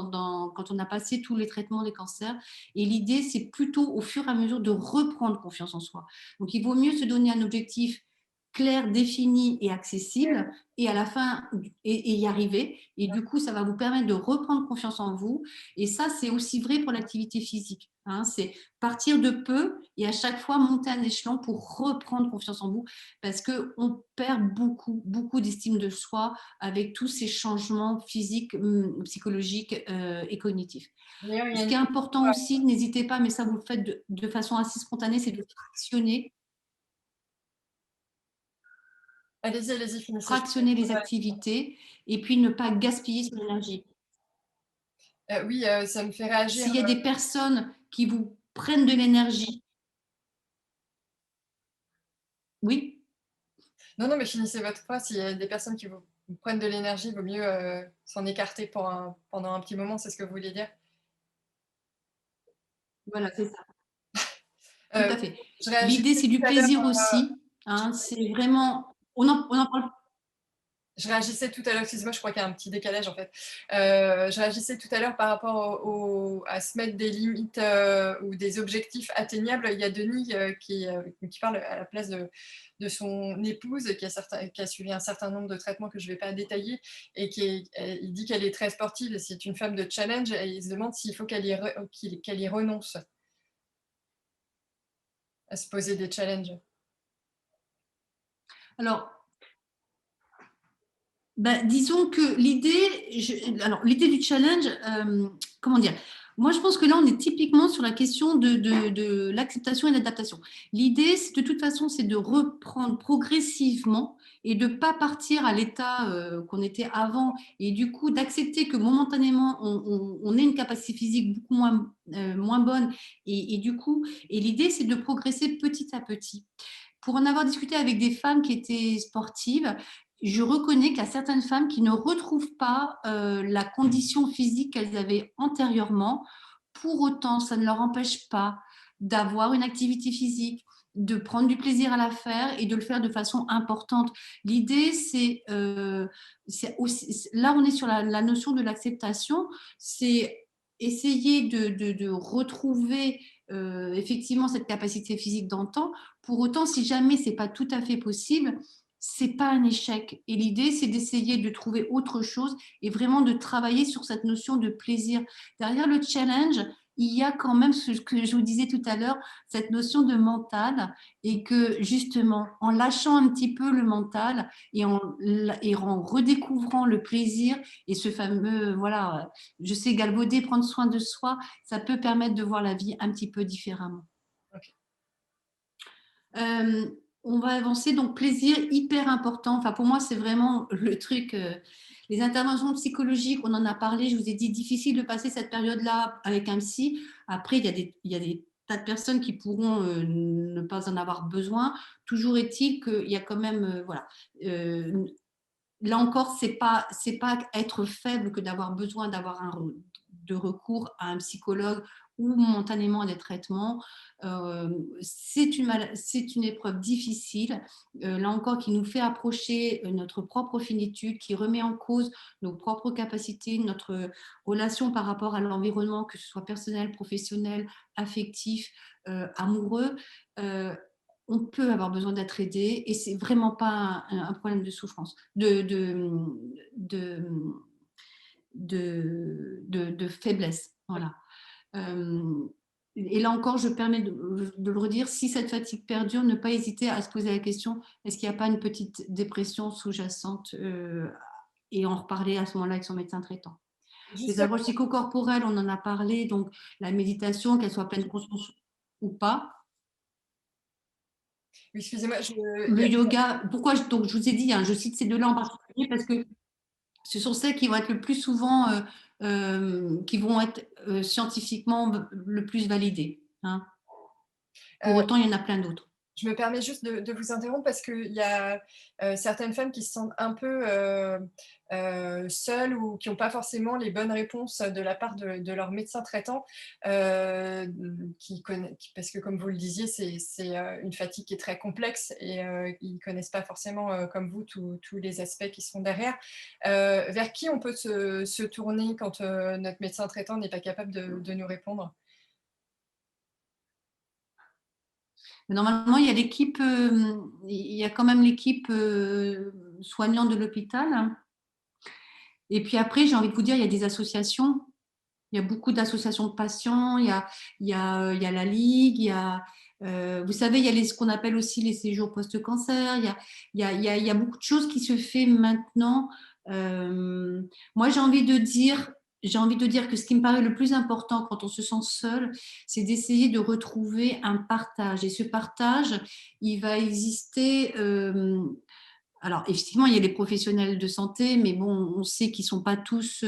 quand on a passé tous les traitements des cancers. Et l'idée, c'est plutôt au fur et à mesure de reprendre confiance en soi. Donc, il vaut mieux se donner un objectif clair, défini et accessible, et à la fin, et y arriver. Et du coup, ça va vous permettre de reprendre confiance en vous. Et ça, c'est aussi vrai pour l'activité physique. Hein. C'est partir de peu et à chaque fois monter un échelon pour reprendre confiance en vous, parce qu'on perd beaucoup d'estime de soi avec tous ces changements physiques, psychologiques et cognitifs. D'ailleurs, il y a Ce une... qui est important aussi, n'hésitez pas, mais ça vous le faites de façon assez spontanée, c'est de Allez-y, allez-y, finissez. fractionner les activités et puis ne pas gaspiller son énergie. Oui, ça me fait réagir. S'il y a des personnes qui vous prennent de l'énergie, oui, Non, non, mais finissez votre phrase. S'il y a des personnes qui vous prennent de l'énergie, il vaut mieux s'en écarter pendant un petit moment, c'est ce que vous vouliez dire. voilà, c'est ça, tout Euh, à fait. je réagissais L'idée, c'est du tout à l'heure, plaisir aussi. Hein, c'est vraiment, on en parle. Je réagissais tout à l'heure, excuse-moi, je crois qu'il y a un petit décalage en fait. Je réagissais tout à l'heure par rapport à se mettre des limites ou des objectifs atteignables. Il y a Denis qui parle à la place de son épouse qui a suivi un certain nombre de traitements que je ne vais pas détailler et il dit qu'elle est très sportive et c'est une femme de challenge et il se demande s'il faut qu'elle y renonce à se poser des challenges. Alors, ben, disons que l'idée du challenge, comment dire? Moi, je pense que là, on est typiquement sur la question de l'acceptation et l'adaptation. L'idée, de toute façon, c'est de reprendre progressivement et de ne pas partir à l'état qu'on était avant et du coup d'accepter que momentanément, on ait une capacité physique beaucoup moins bonne et du coup, et l'idée, c'est de progresser petit à petit. Pour en avoir discuté avec des femmes qui étaient sportives, je reconnais qu'il y a certaines femmes qui ne retrouvent pas la condition physique qu'elles avaient antérieurement. Pour autant, ça ne leur empêche pas d'avoir une activité physique, de prendre du plaisir à la faire et de le faire de façon importante. L'idée, c'est là, on est sur la notion de l'acceptation, c'est essayer de retrouver effectivement cette capacité physique d'antan. Pour autant, si jamais c'est pas tout à fait possible, c'est pas un échec. Et l'idée, c'est d'essayer de trouver autre chose et vraiment de travailler sur cette notion de plaisir. Derrière le challenge, il y a quand même ce que je vous disais tout à l'heure, cette notion de mental et que justement, en lâchant un petit peu le mental et en redécouvrant le plaisir et ce fameux, voilà, je sais galvauder, prendre soin de soi, ça peut permettre de voir la vie un petit peu différemment. Okay. On va avancer, donc plaisir hyper important. Enfin, pour moi, c'est vraiment le truc. Les interventions psychologiques, on en a parlé, je vous ai dit, difficile de passer cette période-là avec un psy. Après, il y a des tas de personnes qui pourront ne pas en avoir besoin. Toujours est-il qu'il y a quand même, voilà. Là encore, c'est pas être faible que d'avoir besoin de recours à un psychologue ou momentanément à des traitements. C'est une épreuve difficile, là encore, qui nous fait approcher notre propre finitude, qui remet en cause nos propres capacités, notre relation par rapport à l'environnement, que ce soit personnel, professionnel, affectif, amoureux. On peut avoir besoin d'être aidé et c'est vraiment pas un problème de souffrance, de faiblesse. Voilà. Et là encore, je permets de le redire, si cette fatigue perdure, ne pas hésiter à se poser la question, est-ce qu'il n'y a pas une petite dépression sous-jacente et en reparler à ce moment-là avec son médecin traitant. Les approches psychocorporelles, on en a parlé, donc la méditation, qu'elle soit pleine de conscience ou pas. Excusez-moi, le yoga, pourquoi donc je vous ai dit, hein, je cite ces deux-là en particulier parce que ce sont celles qui vont être le plus souvent, qui vont être scientifiquement le plus validées. Hein. Pour autant, il y en a plein d'autres. Je me permets juste de vous interrompre parce qu'il y a certaines femmes qui se sentent un peu seules ou qui n'ont pas forcément les bonnes réponses de la part de leur médecin traitant, parce que comme vous le disiez, c'est une fatigue qui est très complexe et ils ne connaissent pas forcément, comme vous, tous les aspects qui sont derrière. Vers qui on peut se tourner quand notre médecin traitant n'est pas capable de nous répondre ? Normalement, il y a il y a quand même l'équipe soignante de l'hôpital. Et puis après, j'ai envie de vous dire, il y a des associations. Il y a beaucoup d'associations de patients. Il y a la Ligue. Vous savez, il y a ce qu'on appelle aussi les séjours post-cancer. Il y a beaucoup de choses qui se font maintenant. Moi, j'ai envie de dire que ce qui me paraît le plus important quand on se sent seul, c'est d'essayer de retrouver un partage. Et ce partage, il va exister. Alors, effectivement, il y a les professionnels de santé, mais bon, on sait qu'ils ne sont pas tous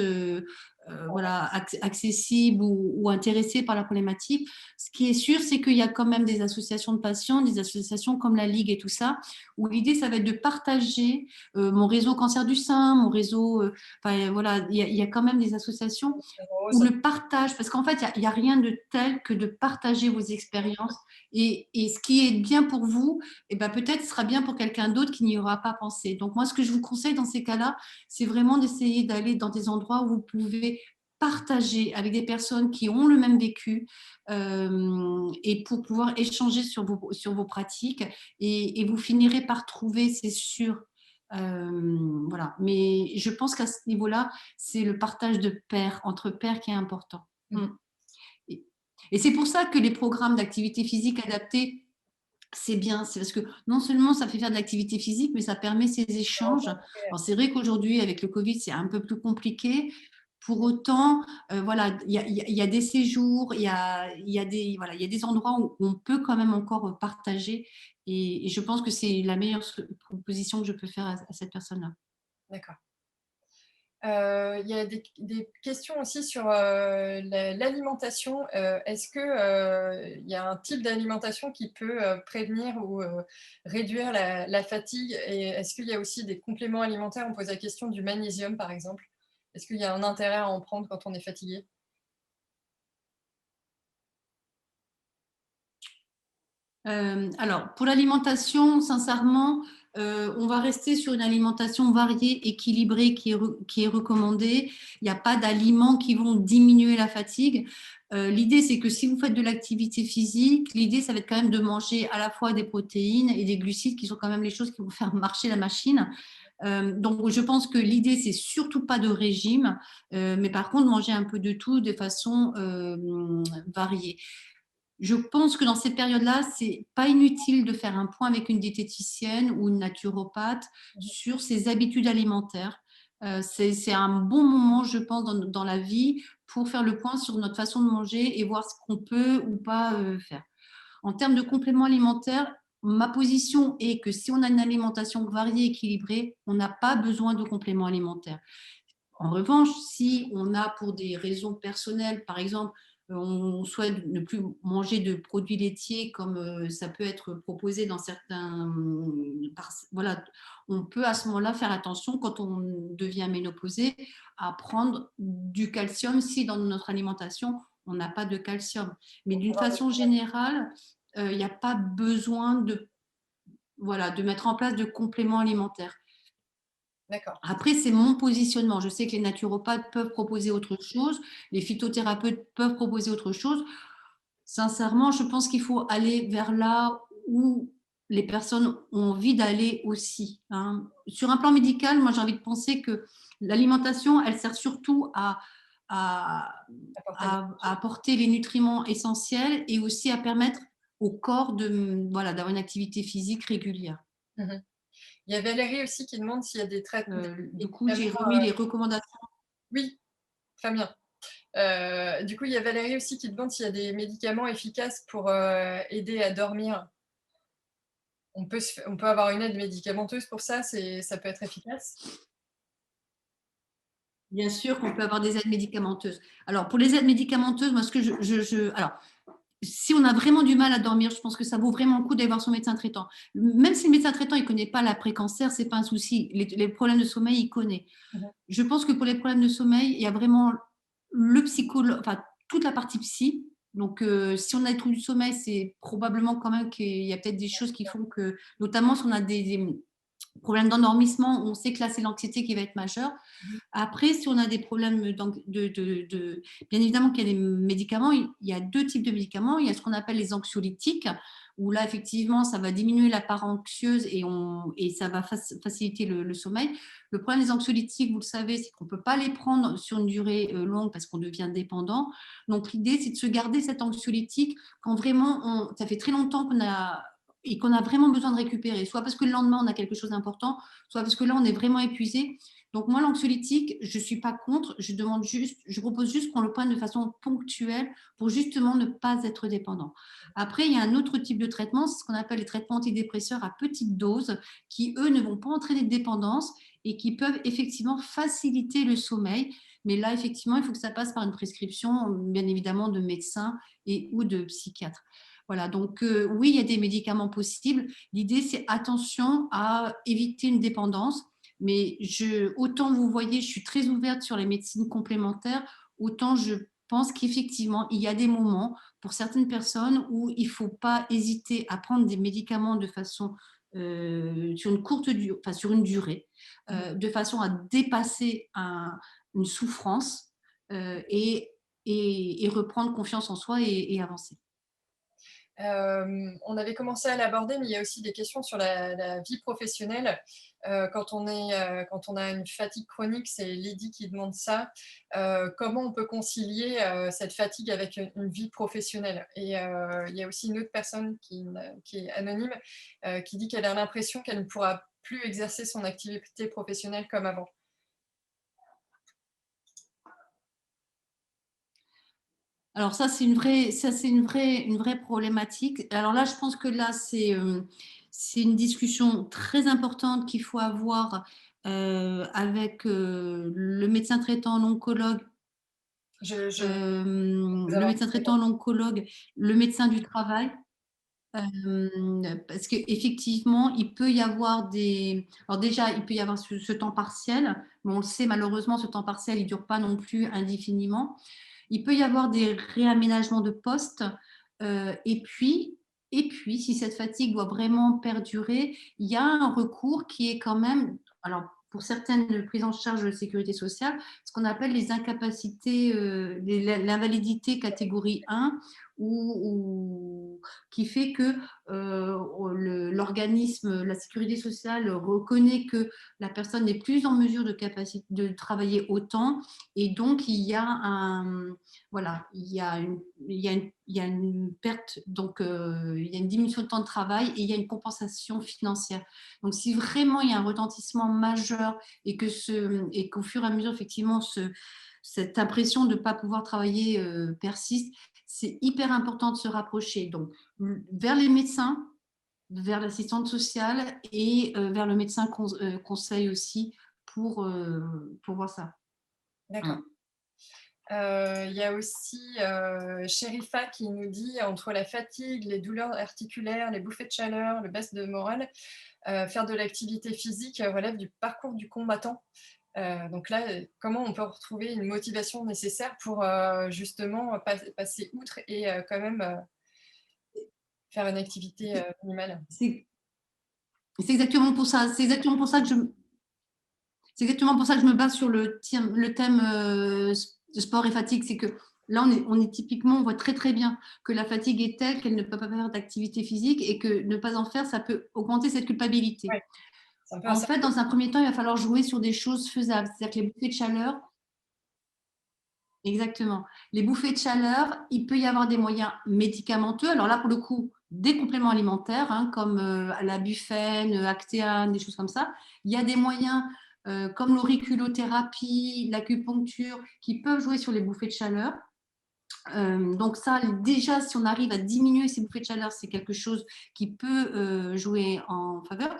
voilà, accessibles ou intéressés par la problématique. Ce qui est sûr, c'est qu'il y a quand même des associations de patients, des associations comme la Ligue et tout ça, où l'idée, ça va être de partager mon réseau cancer du sein, mon réseau, voilà, il y a quand même des associations où Rose. le partage, parce qu'en fait, il n'y a rien de tel que de partager vos expériences. Et ce qui est bien pour vous, eh ben, peut-être sera bien pour quelqu'un d'autre qui n'y aura pas pensé. Donc moi, ce que je vous conseille dans ces cas-là, c'est vraiment d'essayer d'aller dans des endroits où vous pouvez partager avec des personnes qui ont le même vécu et pour pouvoir échanger sur vos pratiques et vous finirez par trouver, c'est sûr. Voilà. Mais je pense qu'à ce niveau-là, c'est le partage de pairs, entre pairs qui est important. Et, et c'est pour ça que les programmes d'activité physique adaptés, c'est bien, c'est parce que non seulement ça fait faire de l'activité physique, mais ça permet ces échanges. Alors c'est vrai qu'aujourd'hui, avec le Covid, c'est un peu plus compliqué. Pour autant, voilà, il y a des séjours, voilà, il y a des endroits où on peut quand même encore partager. Et je pense que c'est la meilleure proposition que je peux faire à cette personne-là. D'accord. Il y a des questions aussi sur l'alimentation. Est-ce que il y a un type d'alimentation qui peut prévenir ou réduire la fatigue? Et est-ce qu'il y a aussi des compléments alimentaires? On pose la question du magnésium, par exemple. Est-ce qu'il y a un intérêt à en prendre quand on est fatigué? Alors, pour l'alimentation, sincèrement, on va rester sur une alimentation variée, équilibrée qui est recommandée. Il n'y a pas d'aliments qui vont diminuer la fatigue. L'idée, c'est que si vous faites de l'activité physique, l'idée, ça va être quand même de manger à la fois des protéines et des glucides, qui sont quand même les choses qui vont faire marcher la machine. Donc, je pense que l'idée, c'est surtout pas de régime, mais par contre, manger un peu de tout de façon variée. Je pense que dans ces périodes-là, c'est pas inutile de faire un point avec une diététicienne ou une naturopathe sur ses habitudes alimentaires. C'est un bon moment, je pense, dans la vie pour faire le point sur notre façon de manger et voir ce qu'on peut ou pas faire. En termes de compléments alimentaires, ma position est que si on a une alimentation variée, équilibrée, on n'a pas besoin de compléments alimentaires. En revanche, si on a pour des raisons personnelles, par exemple, on souhaite ne plus manger de produits laitiers comme ça peut être proposé dans certains... Voilà, on peut à ce moment-là faire attention quand on devient ménopausé à prendre du calcium si dans notre alimentation on n'a pas de calcium. Mais d'une façon générale, il n'y a pas besoin voilà, de mettre en place de compléments alimentaires. D'accord. Après, c'est mon positionnement. Je sais que les naturopathes peuvent proposer autre chose, les phytothérapeutes peuvent proposer autre chose. Sincèrement, je pense qu'il faut aller vers là où les personnes ont envie d'aller aussi, hein. Sur un plan médical, moi j'ai envie de penser que l'alimentation, elle sert surtout à, à apporter les nutriments essentiels et aussi à permettre au corps voilà, d'avoir une activité physique régulière. Mhm. Il y a Valérie aussi qui demande s'il y a des Du coup, médicaments. j'ai remis les recommandations. Oui, très bien. Du coup, il y a Valérie aussi qui demande s'il y a des médicaments efficaces pour aider à dormir. On peut avoir une aide médicamenteuse pour ça, ça peut être efficace. Bien sûr qu'on peut avoir des aides médicamenteuses. Alors, pour les aides médicamenteuses, moi, ce que alors, si on a vraiment du mal à dormir, je pense que ça vaut vraiment le coup d'aller voir son médecin traitant. Même si le médecin traitant ne connaît pas l'après-cancer, ce n'est pas un souci. Les problèmes de sommeil, il connaît. Je pense que pour les problèmes de sommeil, il y a vraiment le psychologue, enfin, toute la partie psy. Donc, si on a des troubles du sommeil, c'est probablement quand même qu'il y a peut-être des choses qui font que, notamment si on a des problèmes d'endormissement, on sait que là, c'est l'anxiété qui va être majeure. Après, si on a des problèmes bien évidemment qu'il y a des médicaments, il y a deux types de médicaments. Il y a ce qu'on appelle les anxiolytiques, où là, effectivement, ça va diminuer la part anxieuse et ça va faciliter le sommeil. Le problème des anxiolytiques, vous le savez, c'est qu'on ne peut pas les prendre sur une durée longue parce qu'on devient dépendant. Donc, l'idée, c'est de se garder cet anxiolytique quand vraiment, ça fait très longtemps qu'on a vraiment besoin de récupérer, soit parce que le lendemain, on a quelque chose d'important, soit parce que là, on est vraiment épuisé. Donc moi, l'anxiolytique, je ne suis pas contre, je propose juste qu'on le prenne de façon ponctuelle pour justement ne pas être dépendant. Après, il y a un autre type de traitement, c'est ce qu'on appelle les traitements antidépresseurs à petite dose, qui eux ne vont pas entraîner de dépendance et qui peuvent effectivement faciliter le sommeil. Mais là, effectivement, il faut que ça passe par une prescription, bien évidemment, de médecin et ou de psychiatre. Voilà, donc oui, il y a des médicaments possibles. L'idée, c'est attention à éviter une dépendance. Mais autant vous voyez, je suis très ouverte sur les médecines complémentaires, autant je pense qu'effectivement, il y a des moments pour certaines personnes où il ne faut pas hésiter à prendre des médicaments de façon sur une courte durée, enfin sur une durée, de façon à dépasser une souffrance et reprendre confiance en soi et avancer. On avait commencé à l'aborder, mais il y a aussi des questions sur la vie professionnelle. Quand on a une fatigue chronique, c'est Lydie qui demande ça. Comment on peut concilier cette fatigue avec une vie professionnelle? Et il y a aussi une autre personne qui est anonyme, qui dit qu'elle a l'impression qu'elle ne pourra plus exercer son activité professionnelle comme avant. Alors ça, c'est une vraie problématique. Alors là, je pense que là, c'est une discussion très importante qu'il faut avoir avec le médecin traitant, l'oncologue, Vous le avez médecin traitant, l'oncologue, le médecin du travail. Parce qu'effectivement, il peut y avoir des... Alors déjà, il peut y avoir ce temps partiel, mais on le sait, malheureusement, ce temps partiel, il ne dure pas non plus indéfiniment. Il peut y avoir des réaménagements de poste. Et puis, si cette fatigue doit vraiment perdurer, il y a un recours qui est quand même, alors pour certaines prises en charge de sécurité sociale, ce qu'on appelle les incapacités, l'invalidité catégorie 1, qui fait que l'organisme, la sécurité sociale reconnaît que la personne n'est plus en mesure de travailler autant, et donc il y a voilà, il y a une perte, donc il y a une diminution de temps de travail et il y a une compensation financière. Donc si vraiment il y a un retentissement majeur et qu'au fur et à mesure, effectivement, cette impression de ne pas pouvoir travailler persiste, c'est hyper important de se rapprocher. Donc vers les médecins, vers l'assistante sociale et vers le médecin conseil aussi pour voir ça. D'accord. Il y a aussi Sherifa qui nous dit entre la fatigue, les douleurs articulaires, les bouffées de chaleur, le baisse de morale, faire de l'activité physique relève du parcours du combattant. Donc là, comment on peut retrouver une motivation nécessaire pour justement passer outre et quand même faire une activité minimale? C'est exactement pour ça. C'est exactement pour ça que je me base sur le thème sport et fatigue. C'est que là, typiquement, on voit très très bien que la fatigue est telle qu'elle ne peut pas faire d'activité physique et que ne pas en faire, ça peut augmenter cette culpabilité. Ouais, c'est un peu En ça. fait, dans un premier temps, il va falloir jouer sur des choses faisables. C'est-à-dire que les bouffées de chaleur, exactement. Les bouffées de chaleur, il peut y avoir des moyens médicamenteux. Alors là, pour le coup, des compléments alimentaires, hein, comme la bufène, Actéane, des choses comme ça. Il y a des moyens comme l'auriculothérapie, l'acupuncture, qui peuvent jouer sur les bouffées de chaleur. Donc ça, déjà, si on arrive à diminuer ces bouffées de chaleur, c'est quelque chose qui peut jouer en faveur.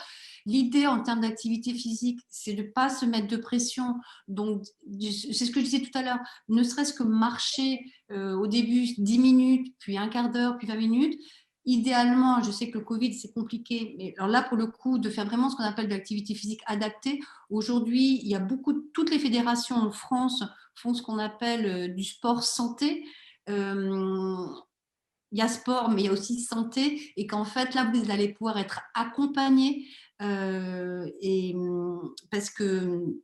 L'idée en termes d'activité physique, c'est de ne pas se mettre de pression. Donc, c'est ce que je disais tout à l'heure, ne serait-ce que marcher au début 10 minutes, puis un quart d'heure, puis 20 minutes. Idéalement, je sais que le Covid, c'est compliqué, mais alors là, pour le coup, de faire vraiment ce qu'on appelle de l'activité physique adaptée. Aujourd'hui, il y a toutes les fédérations en France font ce qu'on appelle du sport santé. Il y a sport, mais il y a aussi santé, et qu'en fait, là, vous allez pouvoir être accompagné. Parce que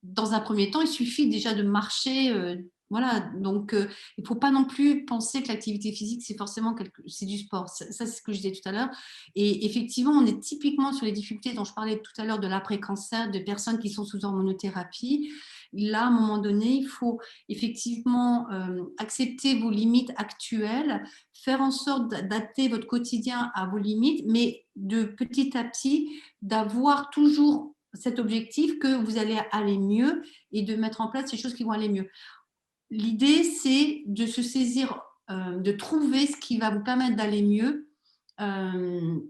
dans un premier temps, il suffit déjà de marcher. Voilà, donc il ne faut pas non plus penser que l'activité physique, c'est du sport. Ça, c'est ce que je disais tout à l'heure. Et effectivement, on est typiquement sur les difficultés dont je parlais tout à l'heure de l'après-cancer, de personnes qui sont sous hormonothérapie. Là, à un moment donné, il faut effectivement accepter vos limites actuelles, faire en sorte d'adapter votre quotidien à vos limites, mais de petit à petit, d'avoir toujours cet objectif que vous allez aller mieux et de mettre en place ces choses qui vont aller mieux. L'idée, c'est de se saisir, de trouver ce qui va vous permettre d'aller mieux. euh,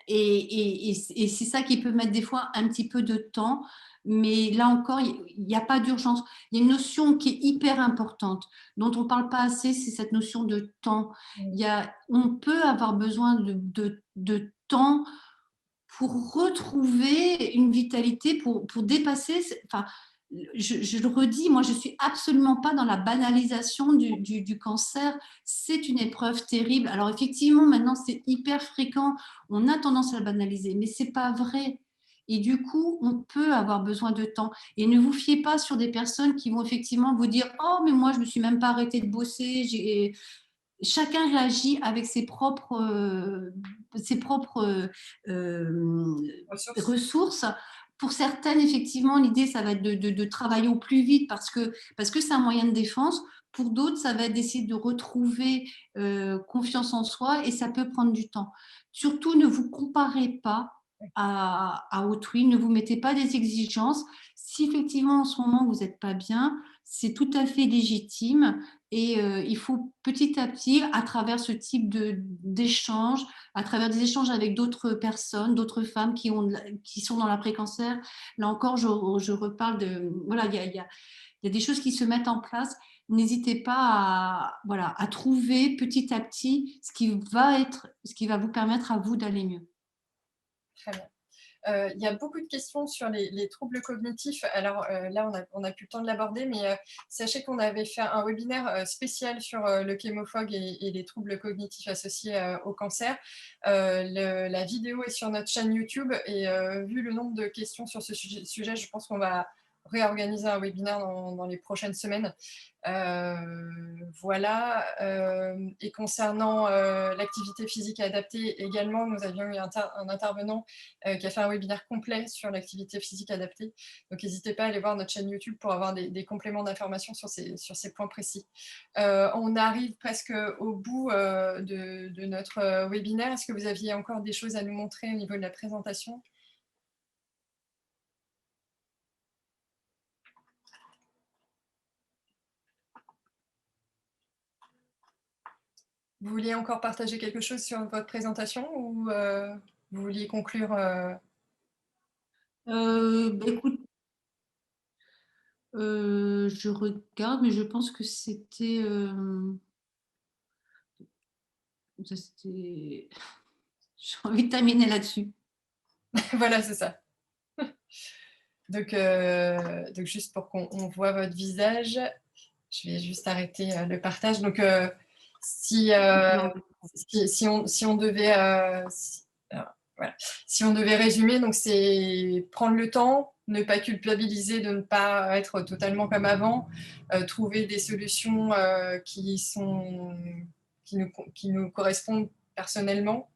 et c'est ça qui peut mettre des fois un petit peu de temps. Mais là encore, il n'y a pas d'urgence. Il y a une notion qui est hyper importante, dont on ne parle pas assez, c'est cette notion de temps. On peut avoir besoin de temps pour retrouver une vitalité, pour dépasser. Enfin, je le redis, moi, je ne suis absolument pas dans la banalisation du cancer. C'est une épreuve terrible. Alors, effectivement, maintenant, c'est hyper fréquent. On a tendance à le banaliser, mais ce n'est pas vrai. Et du coup, on peut avoir besoin de temps. Et ne vous fiez pas sur des personnes qui vont effectivement vous dire « Oh, mais moi, je ne me suis même pas arrêtée de bosser. » Chacun réagit avec ses propres Ressources. ressources. Pour certaines, effectivement, l'idée, ça va être de travailler au plus vite parce que c'est un moyen de défense. Pour d'autres, ça va être d'essayer de retrouver confiance en soi et ça peut prendre du temps. Surtout, ne vous comparez pas à autrui, ne vous mettez pas des exigences. Si effectivement, en ce moment, vous n'êtes pas bien, c'est tout à fait légitime. Et il faut petit à petit, à travers ce type d'échanges, à travers des échanges avec d'autres personnes, d'autres femmes qui sont dans l'après-cancer, là encore, je reparle de… Voilà, il y a des choses qui se mettent en place. N'hésitez pas voilà, à trouver petit à petit ce qui va vous permettre à vous d'aller mieux. Très bien. Il y a beaucoup de questions sur les troubles cognitifs. Alors là, on a plus le temps de l'aborder, mais sachez qu'on avait fait un webinaire spécial sur le chémophage et les troubles cognitifs associés au cancer. La vidéo est sur notre chaîne YouTube et vu le nombre de questions sur ce sujet, je pense qu'on va réorganiser un webinaire dans les prochaines semaines. Voilà. Et concernant l'activité physique adaptée également, nous avions eu un intervenant qui a fait un webinaire complet sur l'activité physique adaptée. Donc n'hésitez pas à aller voir notre chaîne YouTube pour avoir des compléments d'information sur ces points précis. On arrive presque au bout de notre webinaire. Est-ce que vous aviez encore des choses à nous montrer au niveau de la présentation ? Vous vouliez encore partager quelque chose sur votre présentation ou vous vouliez conclure Écoute, je regarde, mais je pense que c'était… j'ai envie de terminer là-dessus. Voilà, c'est ça. Donc juste pour qu'on voit votre visage, je vais juste arrêter le partage. Donc, si on devait, voilà. Si on devait résumer, donc c'est prendre le temps, ne pas culpabiliser de ne pas être totalement comme avant, trouver des solutions qui nous correspondent personnellement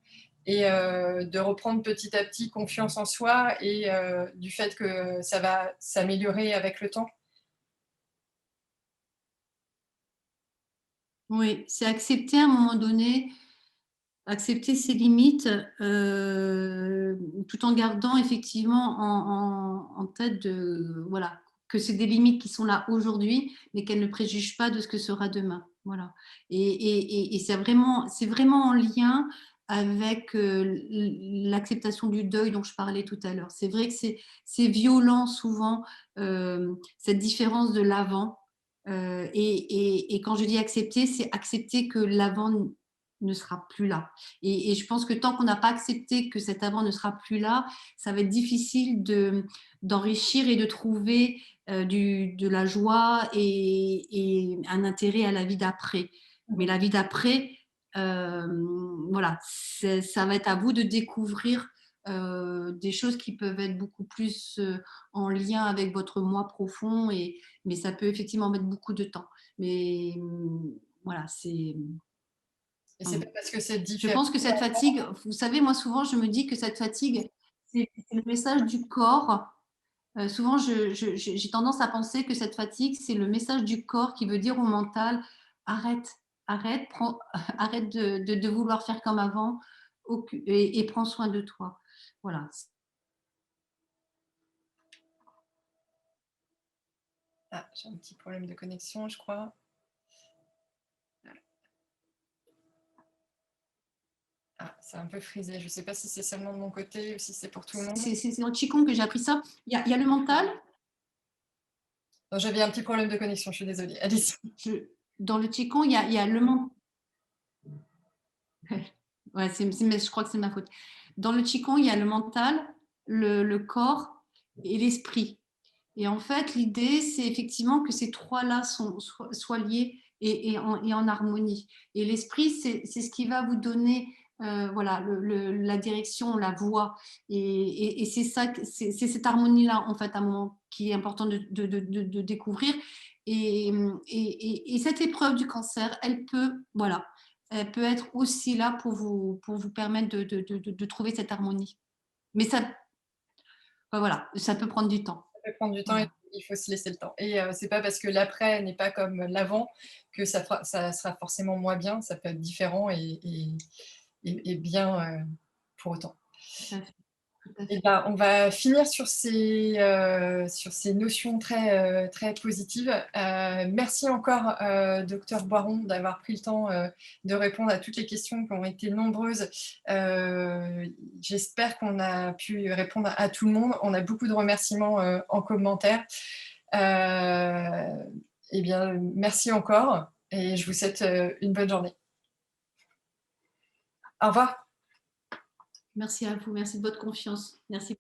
et de reprendre petit à petit confiance en soi et du fait que ça va s'améliorer avec le temps. Oui, c'est accepter à un moment donné, accepter ses limites, tout en gardant effectivement en tête voilà, que c'est des limites qui sont là aujourd'hui, mais qu'elles ne préjugent pas de ce que sera demain. Voilà. Et c'est vraiment en lien avec l'acceptation du deuil dont je parlais tout à l'heure. C'est vrai que c'est violent souvent, cette différence de l'avant. Et quand je dis accepter, c'est accepter que l'avant ne sera plus là. Et je pense que tant qu'on n'a pas accepté que cet avant ne sera plus là, ça va être difficile d'enrichir et de trouver de la joie et un intérêt à la vie d'après. Mais la vie d'après, voilà, ça va être à vous de découvrir des choses qui peuvent être beaucoup plus en lien avec votre moi profond, mais ça peut effectivement mettre beaucoup de temps. Mais voilà, c'est… Et c'est pas parce que c'est Je différent. pense que cette fatigue, vous savez, moi souvent je me dis que cette fatigue, c'est le message du corps. Souvent, j'ai tendance à penser que cette fatigue, c'est le message du corps qui veut dire au mental, arrête, arrête, arrête de vouloir faire comme avant et prends soin de toi. Voilà. j'ai un petit problème de connexion, je crois. Ah, c'est un peu frisé. Je ne sais pas si c'est seulement de mon côté ou si c'est pour tout le monde. C'est dans le Qigong que j'ai appris ça. Il y a le mental. J'avais un petit problème de connexion, je suis désolée. Allez-y. Dans le Qigong, il y a le mental. Ouais, je crois que c'est ma faute. Dans le Qigong, il y a le mental, le corps et l'esprit. Et en fait, l'idée, c'est effectivement que ces trois-là soient liés et en harmonie. Et l'esprit, c'est ce qui va vous donner voilà, la direction, la voie. Et c'est ça, c'est cette harmonie-là, en fait, à un moment qui est important de découvrir. Et cette épreuve du cancer, elle peut, voilà, elle peut être aussi là pour vous permettre de trouver cette harmonie. Mais ça, ben voilà, ça peut prendre du temps. Ça peut prendre du temps Voilà. et il faut se laisser le temps. Et c'est pas parce que l'après n'est pas comme l'avant que ça sera forcément moins bien. Ça peut être différent et bien pour autant. Tout à fait, tout à Et fait. ben, on va finir sur ces notions très, très positives. Merci encore, docteur Boiron, d'avoir pris le temps de répondre à toutes les questions qui ont été nombreuses. J'espère qu'on a pu répondre à tout le monde. On a beaucoup de remerciements en commentaire. Eh bien, merci encore et je vous souhaite une bonne journée. Au revoir. Merci à vous, merci de votre confiance. Merci.